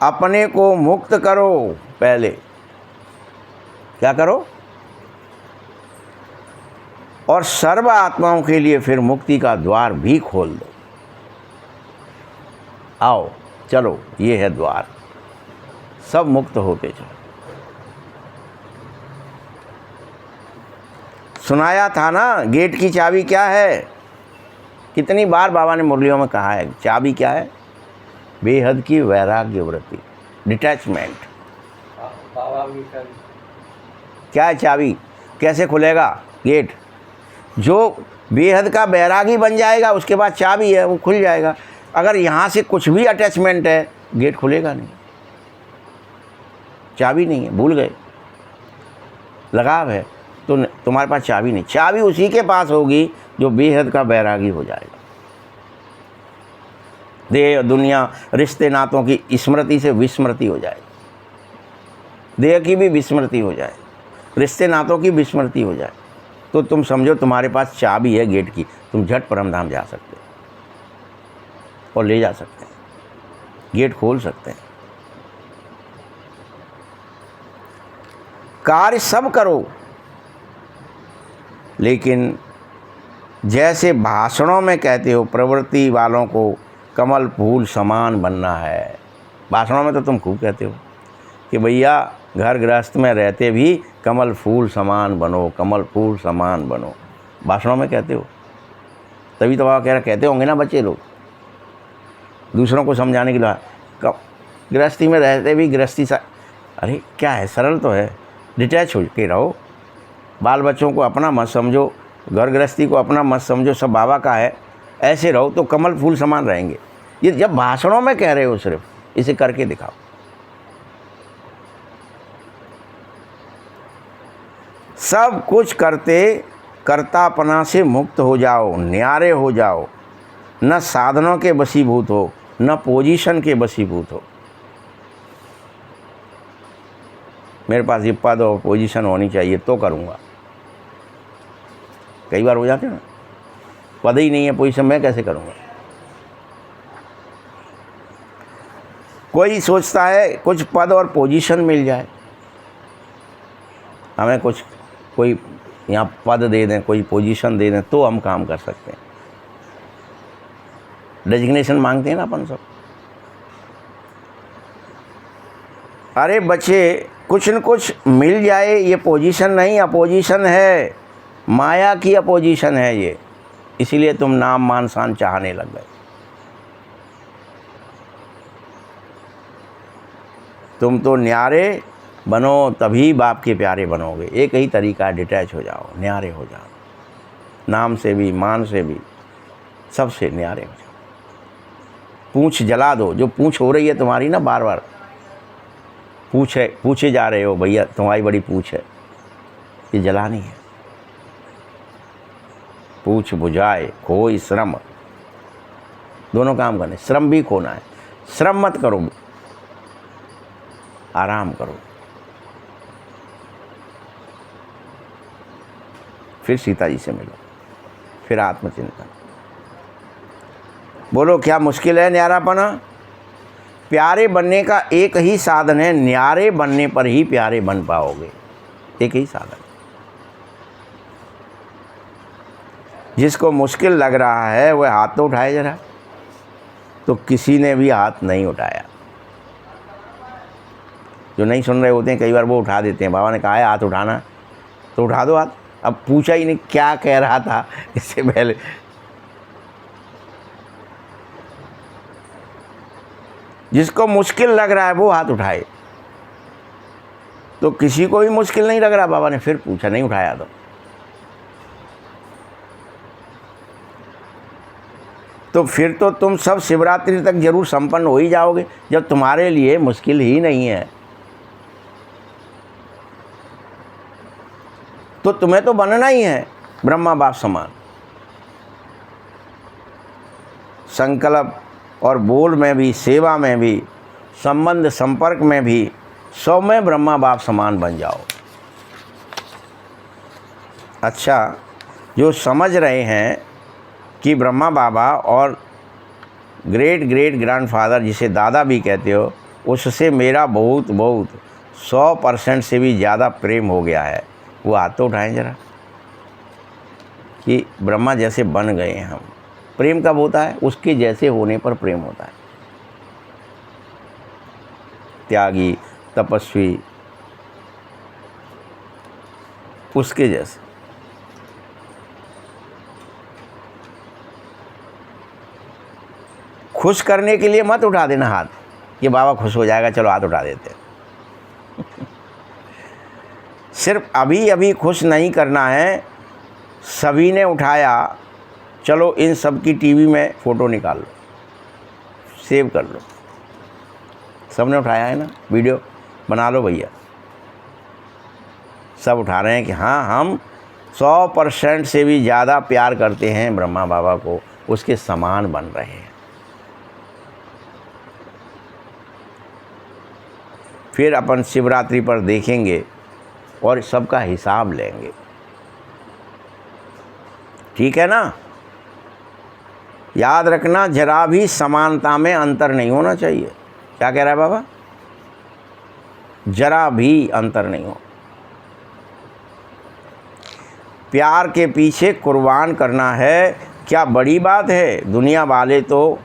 अपने को मुक्त करो। पहले क्या करो? और सर्व आत्माओं के लिए फिर मुक्ति का द्वार भी खोल दो। आओ, चलो, ये है द्वार, सब मुक्त होते चलो। सुनाया था ना, गेट की चाबी क्या है? कितनी बार बाबा ने मुरलियों में कहा है, चाबी क्या है? बेहद की वैराग्य वृत्ति, डिटैचमेंट। क्या है चाबी? कैसे खुलेगा गेट? जो बेहद का बैरागी बन जाएगा, उसके बाद चाबी है, वो खुल जाएगा। अगर यहाँ से कुछ भी अटैचमेंट है, गेट खुलेगा नहीं। चाबी नहीं है, भूल गए, लगाव है, तो तुम्हारे पास चाबी नहीं। चाबी उसी के पास होगी जो बेहद का बैरागी हो जाएगा। देह दुनिया, रिश्ते नातों की स्मृति से विस्मृति हो जाए, देह की भी विस्मृति हो जाए, रिश्ते नातों की विस्मृति हो जाए, तो तुम समझो तुम्हारे पास चाबी है गेट की, तुम झट परमधाम जा सकते हो और ले जा सकते हैं, गेट खोल सकते हैं। कार्य सब करो, लेकिन जैसे भाषणों में कहते हो, प्रवृत्ति वालों को कमल फूल समान बनना है। भाषणों में तो तुम खूब कहते हो कि भैया घर गृहस्थ में रहते भी कमल फूल समान बनो, कमल फूल समान बनो, भाषणों में कहते हो। तभी तो बाबा कह रहे, कहते होंगे ना बच्चे लोग दूसरों को समझाने के लिए, गृहस्थी में रहते भी गृहस्थी सा, अरे क्या है, सरल तो है, डिटैच हो के रहो। बाल बच्चों को अपना मत समझो, घर गृहस्थी को अपना मत समझो, सब बाबा का है, ऐसे रहो तो कमल फूल समान रहेंगे। ये जब भाषणों में कह रहे हो, सिर्फ इसे करके दिखाओ। सब कुछ करते कर्तापना से मुक्त हो जाओ, न्यारे हो जाओ, न साधनों के वशीभूत हो, न पोजीशन के वशीभूत हो। मेरे पास ये पद और पोजीशन होनी चाहिए तो करूँगा। कई बार हो जाते हैं ना, पद ही नहीं है, पोजीशन मैं कैसे करूँगा। कोई सोचता है कुछ पद और पोजीशन मिल जाए, हमें कुछ कोई यहाँ पद दे दें, कोई पोजीशन दे दें तो हम काम कर सकते हैं। डेजिग्नेशन मांगते हैं ना अपन सब। अरे बच्चे, कुछ न कुछ मिल जाए, ये पोजीशन नहीं अपोजिशन है, माया की अपोजिशन है ये, इसीलिए तुम नाम मान शान चाहने लग गए। तुम तो न्यारे बनो, तभी बाप के प्यारे बनोगे। एक ही तरीका है, डिटैच हो जाओ, न्यारे हो जाओ, नाम से भी, मान से भी, सबसे न्यारे हो जाओ। पूंछ जला दो, जो पूंछ हो रही है तुम्हारी ना, बार बार पूछे जा रहे हो, भैया तुम्हारी बड़ी पूंछ है, ये जलानी है। पूछ बुझाए खोई श्रम, दोनों काम करने, श्रम भी खोना है। श्रम मत करो, आराम करो। फिर सीता जी से मिलो, फिर आत्मचिंतन। बोलो क्या मुश्किल है न्यारापना? प्यारे बनने का एक ही साधन है, न्यारे बनने पर ही प्यारे बन पाओगे। एक ही साधन। जिसको मुश्किल लग रहा है वह हाथ तो उठाए जरा। तो किसी ने भी हाथ नहीं उठाया। जो नहीं सुन रहे होते हैं कई बार वो उठा देते हैं। बाबा ने कहा है हाथ उठाना, तो उठा दो हाथ। अब पूछा ही नहीं क्या कह रहा था इससे पहले। जिसको मुश्किल लग रहा है वो हाथ उठाए। तो किसी को भी मुश्किल नहीं लग रहा। बाबा ने फिर पूछा, नहीं उठाया तो फिर तो तुम सब शिवरात्रि तक जरूर संपन्न हो ही जाओगे, जब तुम्हारे लिए मुश्किल ही नहीं है। तो तुम्हें तो बनना ही है ब्रह्मा बाप समान। संकल्प और बोल में भी, सेवा में भी, संबंध संपर्क में भी, सब में ब्रह्मा बाप समान बन जाओ। अच्छा, जो समझ रहे हैं कि ब्रह्मा बाबा और ग्रेट ग्रेट ग्रैंडफादर, जिसे दादा भी कहते हो, उससे मेरा बहुत 100% से भी ज़्यादा प्रेम हो गया है, वो हाथ तो उठाएं जरा कि ब्रह्मा जैसे बन गए हैं हम। प्रेम कब होता है? उसके जैसे होने पर प्रेम होता है। त्यागी, तपस्वी, उसके जैसे। खुश करने के लिए मत उठा देना हाथ कि बाबा खुश हो जाएगा, चलो हाथ उठा देते हैं। सिर्फ अभी अभी खुश नहीं करना है। सभी ने उठाया, चलो इन सब की टीवी में फ़ोटो निकाल लो, सेव कर लो। सबने उठाया है ना, वीडियो बना लो भैया। सब उठा रहे हैं कि हाँ, हम 100% से भी ज़्यादा प्यार करते हैं ब्रह्मा बाबा को, उसके समान बन रहे हैं। फिर अपन शिवरात्रि पर देखेंगे और सबका हिसाब लेंगे। ठीक है ना? याद रखना, जरा भी समानता में अंतर नहीं होना चाहिए। क्या कह रहा है बाबा? जरा भी अंतर नहीं हो। प्यार के पीछे कुर्बान करना है, क्या बड़ी बात है। दुनिया वाले तो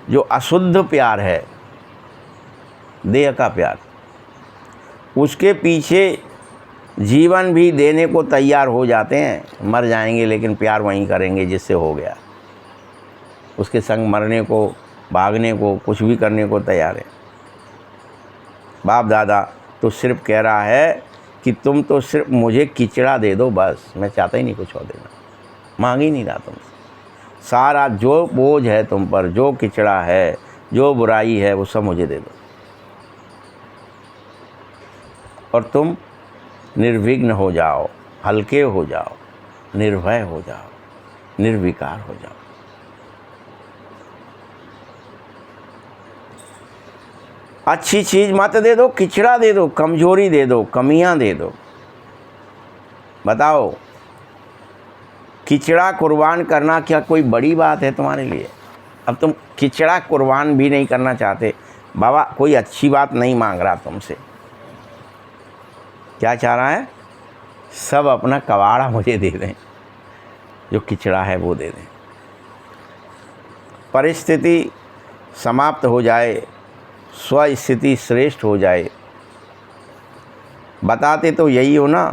जो अशुद्ध प्यार है, देह का प्यार, उसके पीछे जीवन भी देने को तैयार हो जाते हैं। मर जाएंगे लेकिन प्यार वहीं करेंगे जिससे हो गया। उसके संग मरने को, भागने को, कुछ भी करने को तैयार है। बाप दादा तो सिर्फ कह रहा है कि तुम तो सिर्फ मुझे किचड़ा दे दो, बस। मैं चाहता ही नहीं कुछ और देना, मांग ही नहीं रहा तुमसे। सारा जो बोझ है तुम पर, जो किचड़ा है, जो बुराई है, वो सब मुझे दे दो और तुम निर्विघ्न हो जाओ, हल्के हो जाओ, निर्भय हो जाओ, निर्विकार हो जाओ। अच्छी चीज़ मत दे दो, किचड़ा दे दो, कमजोरी दे दो, कमियां दे दो। बताओ, किचड़ा कुर्बान करना क्या कोई बड़ी बात है तुम्हारे लिए? अब तुम किचड़ा कुर्बान भी नहीं करना चाहते। बाबा कोई अच्छी बात नहीं मांग रहा तुमसे। क्या चाह रहा है? सब अपना कबाड़ा मुझे दे दें, जो किचड़ा है वो दे दें। परिस्थिति समाप्त हो जाए, स्वस्थिति श्रेष्ठ हो जाए। बताते तो यही हो ना,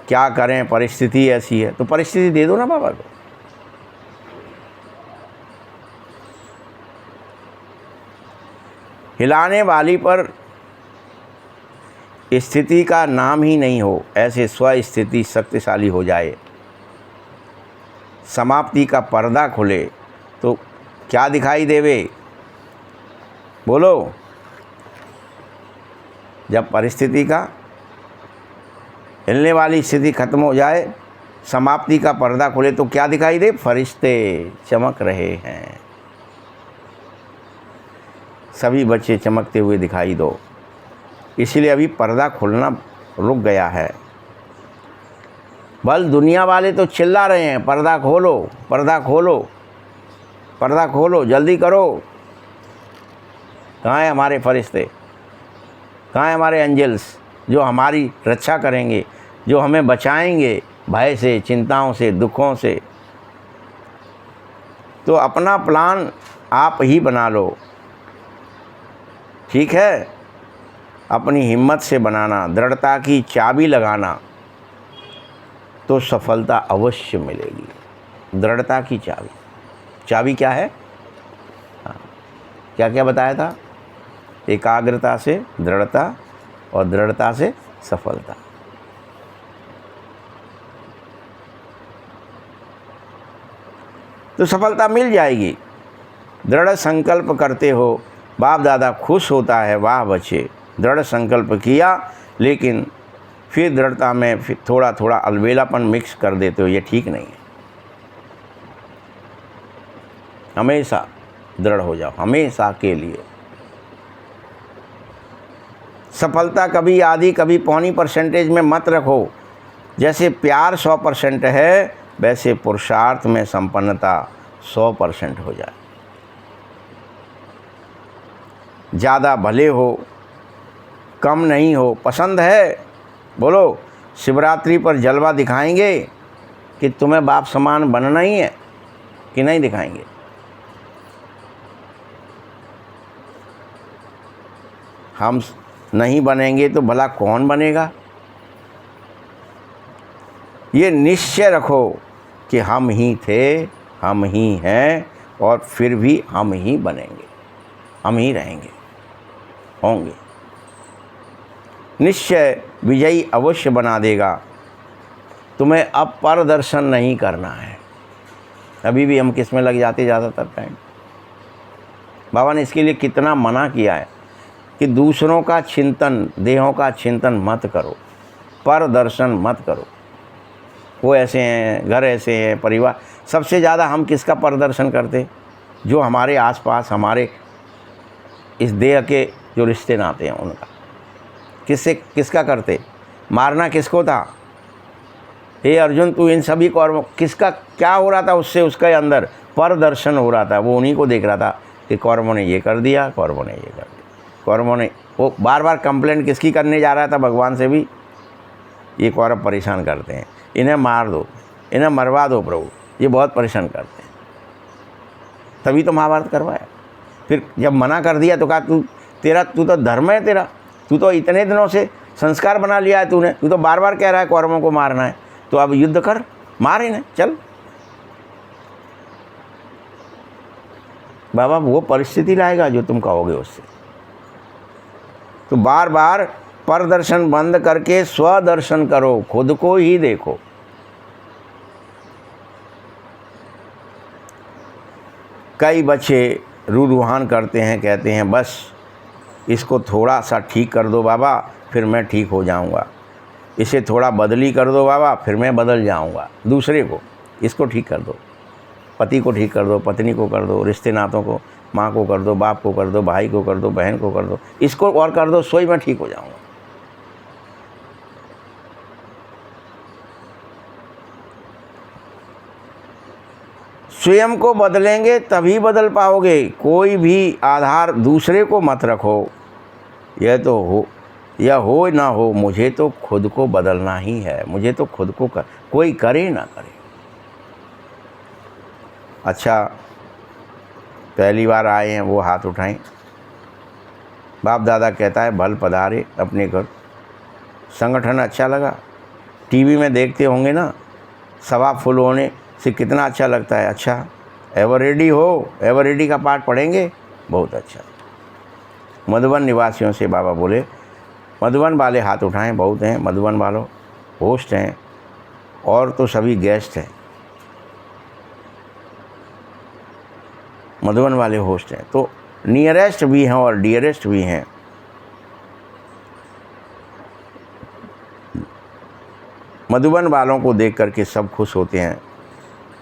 क्या करें, परिस्थिति ऐसी है, तो परिस्थिति दे दो ना बाबा को। हिलाने वाली पर स्थिति का नाम ही नहीं हो, ऐसे स्वस्थिति शक्तिशाली हो जाए, समाप्ति का पर्दा खुले, तो क्या दिखाई देवे? बोलो। जब परिस्थिति का, हिलने वाली स्थिति खत्म हो जाए, समाप्ति का पर्दा खुले, तो क्या दिखाई दे? फरिश्ते चमक रहे हैं। सभी बच्चे चमकते हुए दिखाई दो। इसलिए अभी पर्दा खुलना रुक गया है। बल दुनिया वाले तो चिल्ला रहे हैं, पर्दा खोलो, पर्दा खोलो, पर्दा खोलो, जल्दी करो। कहाँ है हमारे फरिश्ते? कहाँ है हमारे एंजल्स जो हमारी रक्षा करेंगे, जो हमें बचाएंगे भय से, चिंताओं से, दुखों से? तो अपना प्लान आप ही बना लो, ठीक है। अपनी हिम्मत से बनाना, दृढ़ता की चाबी लगाना, तो सफलता अवश्य मिलेगी। दृढ़ता की चाबी, चाबी क्या है? हाँ, क्या क्या बताया था? एकाग्रता से दृढ़ता और दृढ़ता से सफलता। तो सफलता मिल जाएगी। दृढ़ संकल्प करते हो, बाप दादा खुश होता है, वाह बच्चे दृढ़ संकल्प किया, लेकिन फिर दृढ़ता में फिर थोड़ा थोड़ा अलबेलापन मिक्स कर देते हो, ये ठीक नहीं है। हमेशा दृढ़ हो जाओ, हमेशा के लिए। सफलता कभी आधी कभी पौनी परसेंटेज में मत रखो। जैसे प्यार 100% है, वैसे पुरुषार्थ में संपन्नता 100% हो जाए। ज़्यादा भले हो, कम नहीं हो, पसंद है, बोलो शिवरात्रि पर जलवा दिखाएंगे कि तुम्हें बाप समान बनना ही है, कि नहीं दिखाएंगे? हम नहीं बनेंगे तो भला कौन बनेगा? ये निश्चय रखो कि हम ही थे, हम ही हैं, और फिर भी हम ही बनेंगे, हम ही रहेंगे, होंगे। निश्चय विजयी अवश्य बना देगा। तुम्हें अब प्रदर्शन नहीं करना है। अभी भी हम किस में लग जाते ज़्यादातर टाइम। बाबा ने इसके लिए कितना मना किया है कि दूसरों का चिंतन, देहों का चिंतन मत करो, प्रदर्शन मत करो। वो ऐसे हैं, घर ऐसे हैं, परिवार। सबसे ज़्यादा हम किसका प्रदर्शन करते? जो हमारे आसपास, हमारे इस देह के जो रिश्ते नाते हैं उनका। किसका करते? मारना किसको था? हे अर्जुन, तू इन सभी कर्मों, किसका क्या हो रहा था उससे? उसके अंदर प्रदर्शन हो रहा था। वो उन्हीं को देख रहा था कि कौरवों ने ये कर दिया, कौरवों ने ये कर दिया, कौरवों ने। वो बार बार कंप्लेंट किसकी करने जा रहा था? भगवान से भी। ये कौरव परेशान करते हैं, इन्हें मार दो, इन्हें मरवा दो प्रभु, ये बहुत परेशान करते हैं। तभी तो महाभारत करवाया। फिर जब मना कर दिया तो कहा तू तो धर्म है तेरा, तू तो इतने दिनों से संस्कार बना लिया है तूने, तू तो बार बार कह रहा है कौरवों को मारना है, तो अब युद्ध कर, मार इन्हें, चल। बाबा वो परिस्थिति लाएगा जो तुम कहोगे उससे। तो बार बार प्रदर्शन बंद करके स्वदर्शन करो, खुद को ही देखो। कई बच्चे रूहान करते हैं, कहते हैं बस इसको थोड़ा सा ठीक कर दो बाबा, फिर मैं ठीक हो जाऊंगा। इसे थोड़ा बदली कर दो बाबा, फिर मैं बदल जाऊंगा। दूसरे को, इसको ठीक कर दो, पति को ठीक कर दो, पत्नी को कर दो, रिश्ते नातों को, माँ को कर दो, बाप को कर दो, भाई को कर दो, बहन को कर दो, इसको और कर दो, सोई मैं ठीक हो जाऊंगा। स्वयं को बदलेंगे तभी बदल पाओगे। कोई भी आधार दूसरे को मत रखो। यह तो हो या हो ना हो, मुझे तो खुद को बदलना ही है। मुझे तो खुद को कोई करे ना करे। अच्छा, पहली बार आए हैं वो हाथ उठाएं। बाप दादा कहता है भल पधारे अपने घर। संगठन अच्छा लगा? टीवी में देखते होंगे ना, सभा फुल होने से कितना अच्छा लगता है। अच्छा, एवर रेडी हो, एवर रेडी का पाठ पढ़ेंगे, बहुत अच्छा। मधुबन निवासियों से बाबा बोले, मधुबन वाले हाथ उठाएं, बहुत हैं मधुबन वालों, होस्ट हैं, और तो सभी गेस्ट हैं। मधुबन वाले होस्ट हैं, तो नियरेस्ट भी हैं और डियरेस्ट भी हैं। मधुबन वालों को देख करके सब खुश होते हैं।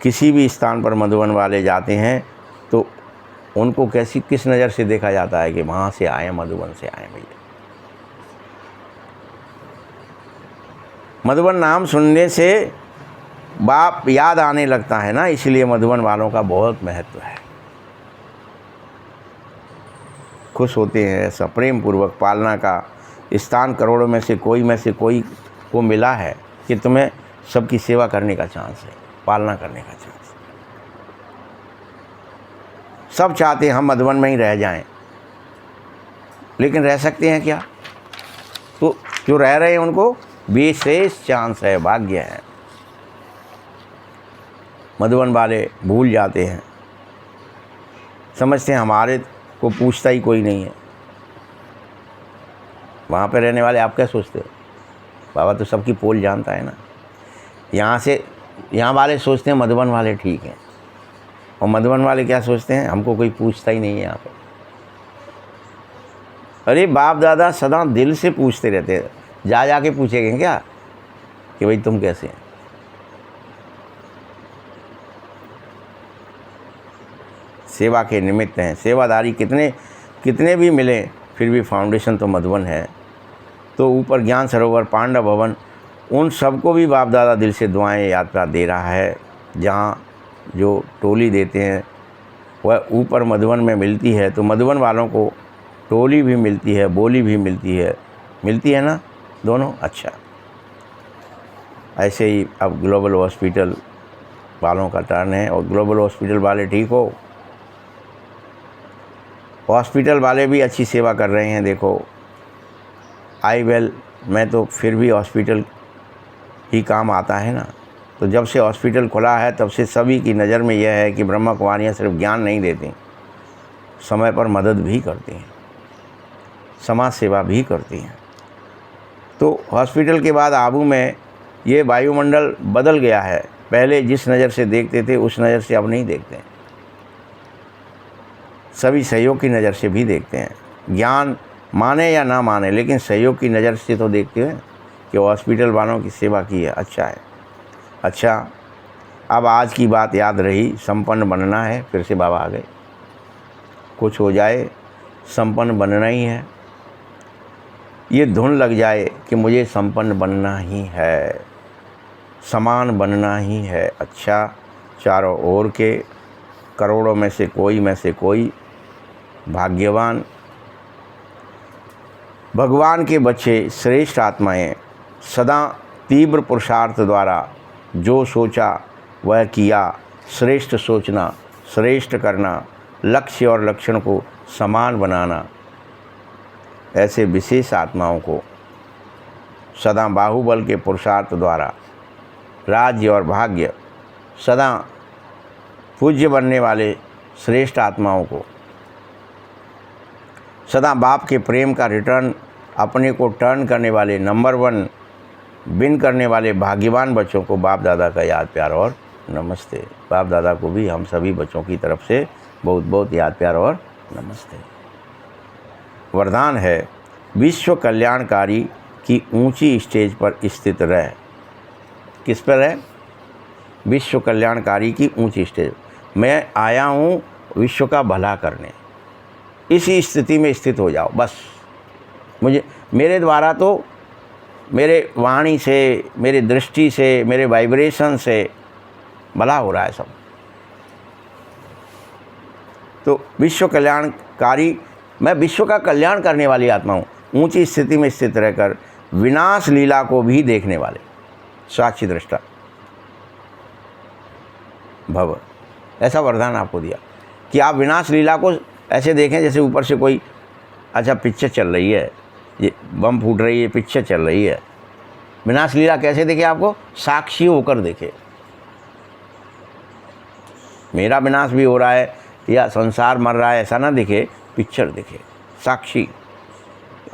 किसी भी स्थान पर मधुबन वाले जाते हैं तो उनको किस नज़र से देखा जाता है कि वहाँ से आए, मधुबन से आए भैया। मधुबन नाम सुनने से बाप याद आने लगता है ना, इसलिए मधुबन वालों का बहुत महत्व है। खुश होते हैं। ऐसा प्रेम पूर्वक पालना का स्थान करोड़ों में से कोई को मिला है कि तुम्हें सबकी सेवा करने का चांस है, पालना करने का चांस। सब चाहते हैं हम मधुबन में ही रह जाएं, लेकिन रह सकते हैं क्या? तो जो रह रहे हैं उनको विशेष चांस है, भाग्य है। मधुबन वाले भूल जाते हैं, समझते हैं हमारे को पूछता ही कोई नहीं है। वहाँ पे रहने वाले आप क्या सोचते हो? बाबा तो सबकी पोल जानता है ना। यहाँ वाले सोचते हैं मधुबन वाले ठीक हैं, और मधुबन वाले क्या सोचते हैं, हमको कोई पूछता ही नहीं है यहाँ पे। अरे बाप दादा सदा दिल से पूछते रहते हैं, जा के पूछेंगे क्या कि भाई तुम कैसे हैं? सेवा के निमित्त हैं। सेवादारी कितने भी मिले, फिर भी फाउंडेशन तो मधुबन है। तो ऊपर ज्ञान सरोवर, पांडव भवन, उन सबको भी बाप दादा दिल से दुआएं यात्रा दे रहा है। जहाँ जो टोली देते हैं वह ऊपर मधुबन में मिलती है, तो मधुबन वालों को टोली भी मिलती है, बोली भी मिलती है ना, दोनों। अच्छा, ऐसे ही अब ग्लोबल हॉस्पिटल वालों का टर्न है, और ग्लोबल हॉस्पिटल वाले ठीक हो, हॉस्पिटल वाले भी अच्छी सेवा कर रहे हैं। देखो आई वेल में तो फिर भी हॉस्पिटल ही काम आता है ना। तो जब से हॉस्पिटल खुला है तब से सभी की नज़र में यह है कि ब्रह्मा कुमारियाँ सिर्फ ज्ञान नहीं देती, समय पर मदद भी करती हैं, समाज सेवा भी करती हैं। तो हॉस्पिटल के बाद आबू में ये वायुमंडल बदल गया है। पहले जिस नज़र से देखते थे उस नज़र से अब नहीं देखते हैं, सभी सहयोग की नज़र से भी देखते हैं। ज्ञान माने या ना माने, लेकिन सहयोग की नज़र से तो देखते हैं कि हॉस्पिटल वालों की सेवा की है। अच्छा है। अच्छा, अब आज की बात याद रही, संपन्न बनना है। फिर से बाबा आ गए, कुछ हो जाए संपन्न बनना ही है। ये धुन लग जाए कि मुझे संपन्न बनना ही है, समान बनना ही है। अच्छा, चारों ओर के करोड़ों में से कोई भाग्यवान भगवान के बच्चे, श्रेष्ठ आत्माएं, सदा तीव्र पुरुषार्थ द्वारा जो सोचा वह किया। श्रेष्ठ सोचना, श्रेष्ठ करना, लक्ष्य और लक्षण को समान बनाना, ऐसे विशेष आत्माओं को सदा बाहुबल के पुरुषार्थ द्वारा राज्य और भाग्य, सदा पूज्य बनने वाले श्रेष्ठ आत्माओं को, सदा बाप के प्रेम का रिटर्न अपने को टर्न करने वाले, नंबर 1 विन करने वाले भाग्यवान बच्चों को बाप दादा का याद प्यार और नमस्ते। बाप दादा को भी हम सभी बच्चों की तरफ से बहुत बहुत याद प्यार और नमस्ते। वरदान है, विश्व कल्याणकारी की ऊंची स्टेज पर स्थित रहे। किस पर है? विश्व कल्याणकारी की ऊंची स्टेज। मैं आया हूँ विश्व का भला करने, इसी स्थिति में स्थित हो जाओ बस। मेरे द्वारा तो, मेरे वाणी से, मेरे दृष्टि से, मेरे वाइब्रेशन से भला हो रहा है सब। तो विश्व कल्याणकारी, मैं विश्व का कल्याण करने वाली आत्मा हूँ। ऊंची स्थिति में स्थित रहकर विनाश लीला को भी देखने वाले साक्षी दृष्टा भव। ऐसा वरदान आपको दिया कि आप विनाश लीला को ऐसे देखें जैसे ऊपर से कोई अच्छा पिक्चर चल रही है, ये बम फूट रही है, पिक्चर चल रही है। विनाश लीला कैसे देखे? आपको साक्षी होकर देखे। मेरा विनाश भी हो रहा है या संसार मर रहा है ऐसा ना दिखे, पिक्चर दिखे, साक्षी।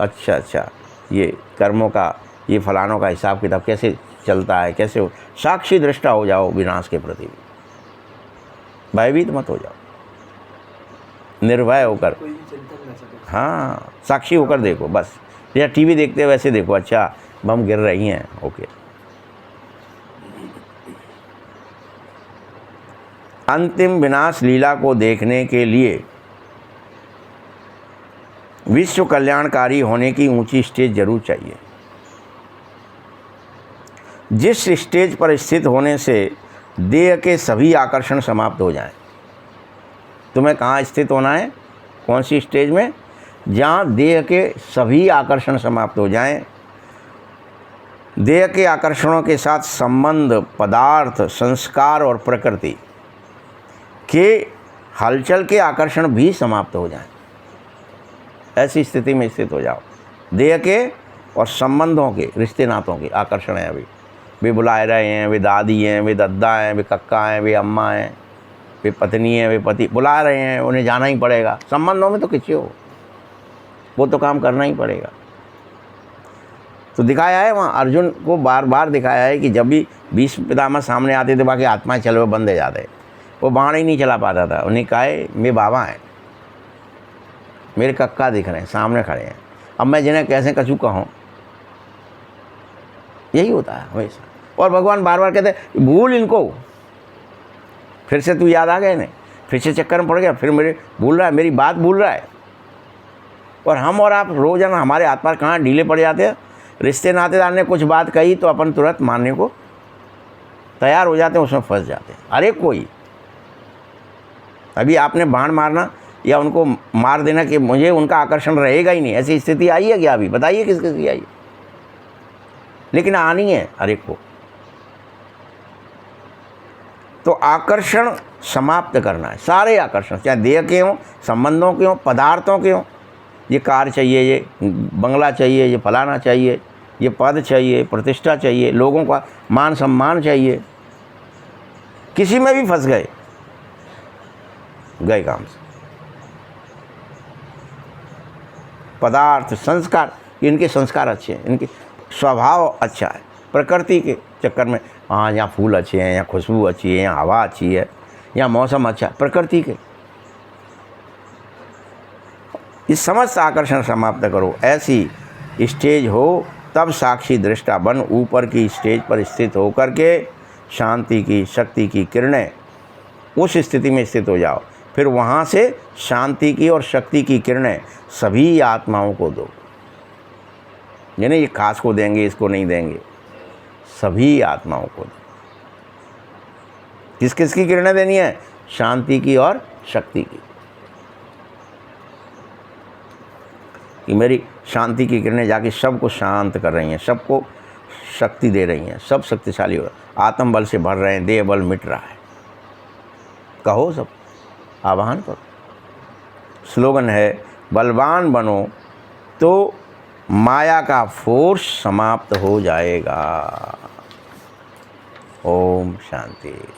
अच्छा, ये कर्मों का, ये फलानों का हिसाब किताब कैसे चलता है, कैसे हो, साक्षी दृष्टा हो जाओ विनाश के प्रति। भयभीत मत हो जाओ, निर्भय होकर, हाँ साक्षी होकर देखो बस। या टीवी देखते वैसे देखो, अच्छा बम गिर रही हैं, ओके। अंतिम विनाश लीला को देखने के लिए विश्व कल्याणकारी होने की ऊंची स्टेज जरूर चाहिए। जिस स्टेज पर स्थित होने से देह के सभी आकर्षण समाप्त हो जाएं। तुम्हें कहाँ स्थित होना है? कौन सी स्टेज में? जहाँ देह के सभी आकर्षण समाप्त हो जाएं। देह के आकर्षणों के साथ संबंध, पदार्थ, संस्कार और प्रकृति के हलचल के आकर्षण भी समाप्त हो जाएं, ऐसी स्थिति में स्थित हो जाओ। देह के और संबंधों के, रिश्ते नातों के आकर्षण है अभी, वे बुलाए रहे हैं, वे दादी हैं, वे दद्दा हैं, वे कक्का हैं, वे अम्मा हैं, वे पत्नी हैं, वे पति बुला रहे हैं, उन्हें जाना ही पड़ेगा। संबंधों में तो किसी हो, वो तो काम करना ही पड़ेगा। तो दिखाया है वहाँ, अर्जुन को बार बार दिखाया है कि जब भी भीष्म पितामह सामने आते थे, बाकी आत्माएं चल बंद हो जाते, वो बाण ही नहीं चला पाता था। उन्हें कहा है मेरे बाबा हैं, मेरे कक्का दिख रहे हैं, सामने खड़े हैं, अब मैं जिन्हें कैसे कछू कहूँ। यही होता है हमेशा। और भगवान बार बार कहते हैं भूल इनको, फिर से तू याद आ गए, नहीं फिर से चक्कर में पड़ गया, फिर मेरे भूल रहा है, मेरी बात भूल रहा है। और हम और आप रोजाना हमारे हाथ पार कहाँ ढीले पड़ जाते हैं। रिश्ते नातेदार ने कुछ बात कही तो अपन तुरंत मानने को तैयार हो जाते हैं, उसमें फंस जाते हैं। अरे कोई अभी आपने बाण मारना या उनको मार देना कि मुझे उनका आकर्षण रहेगा ही नहीं, ऐसी स्थिति आई है क्या? अभी बताइए किस किस की आई, लेकिन आनी है हर एक को। तो आकर्षण समाप्त करना है, सारे आकर्षण, चाहे देह के हों, संबंधों के हों, पदार्थों के हों। ये कार चाहिए, ये बंगला चाहिए, ये फलाना चाहिए, ये पद चाहिए, प्रतिष्ठा चाहिए, लोगों का मान सम्मान चाहिए, किसी में भी फंस गए, गए काम से। पदार्थ, संस्कार, इनके संस्कार अच्छे हैं, इनके स्वभाव अच्छा है, प्रकृति के चक्कर में हाँ यहाँ फूल अच्छे हैं, यहाँ खुशबू अच्छी है, यहाँ हवा अच्छी है, यहाँ मौसम अच्छा है, प्रकृति के इस समस्त आकर्षण समाप्त करो। ऐसी स्टेज हो तब साक्षी दृष्टा बन ऊपर की स्टेज पर स्थित होकर के शांति की, शक्ति की किरणें, उस स्थिति में स्थित हो जाओ। फिर वहाँ से शांति की और शक्ति की किरणें सभी आत्माओं को दो। यानी ये खास को देंगे, इसको नहीं देंगे, सभी आत्माओं को दो। किस किस की किरणें देनी है? शांति की और शक्ति की। कि मेरी शांति की किरणें जाके सबको शांत कर रही हैं, सबको शक्ति दे रही हैं, सब शक्तिशाली हो, आत्म बल से भर रहे हैं, देह बल मिट रहा है। कहो सब, आह्वान करो। स्लोगन है बलवान बनो तो माया का फोर्स समाप्त हो जाएगा। ओम शांति।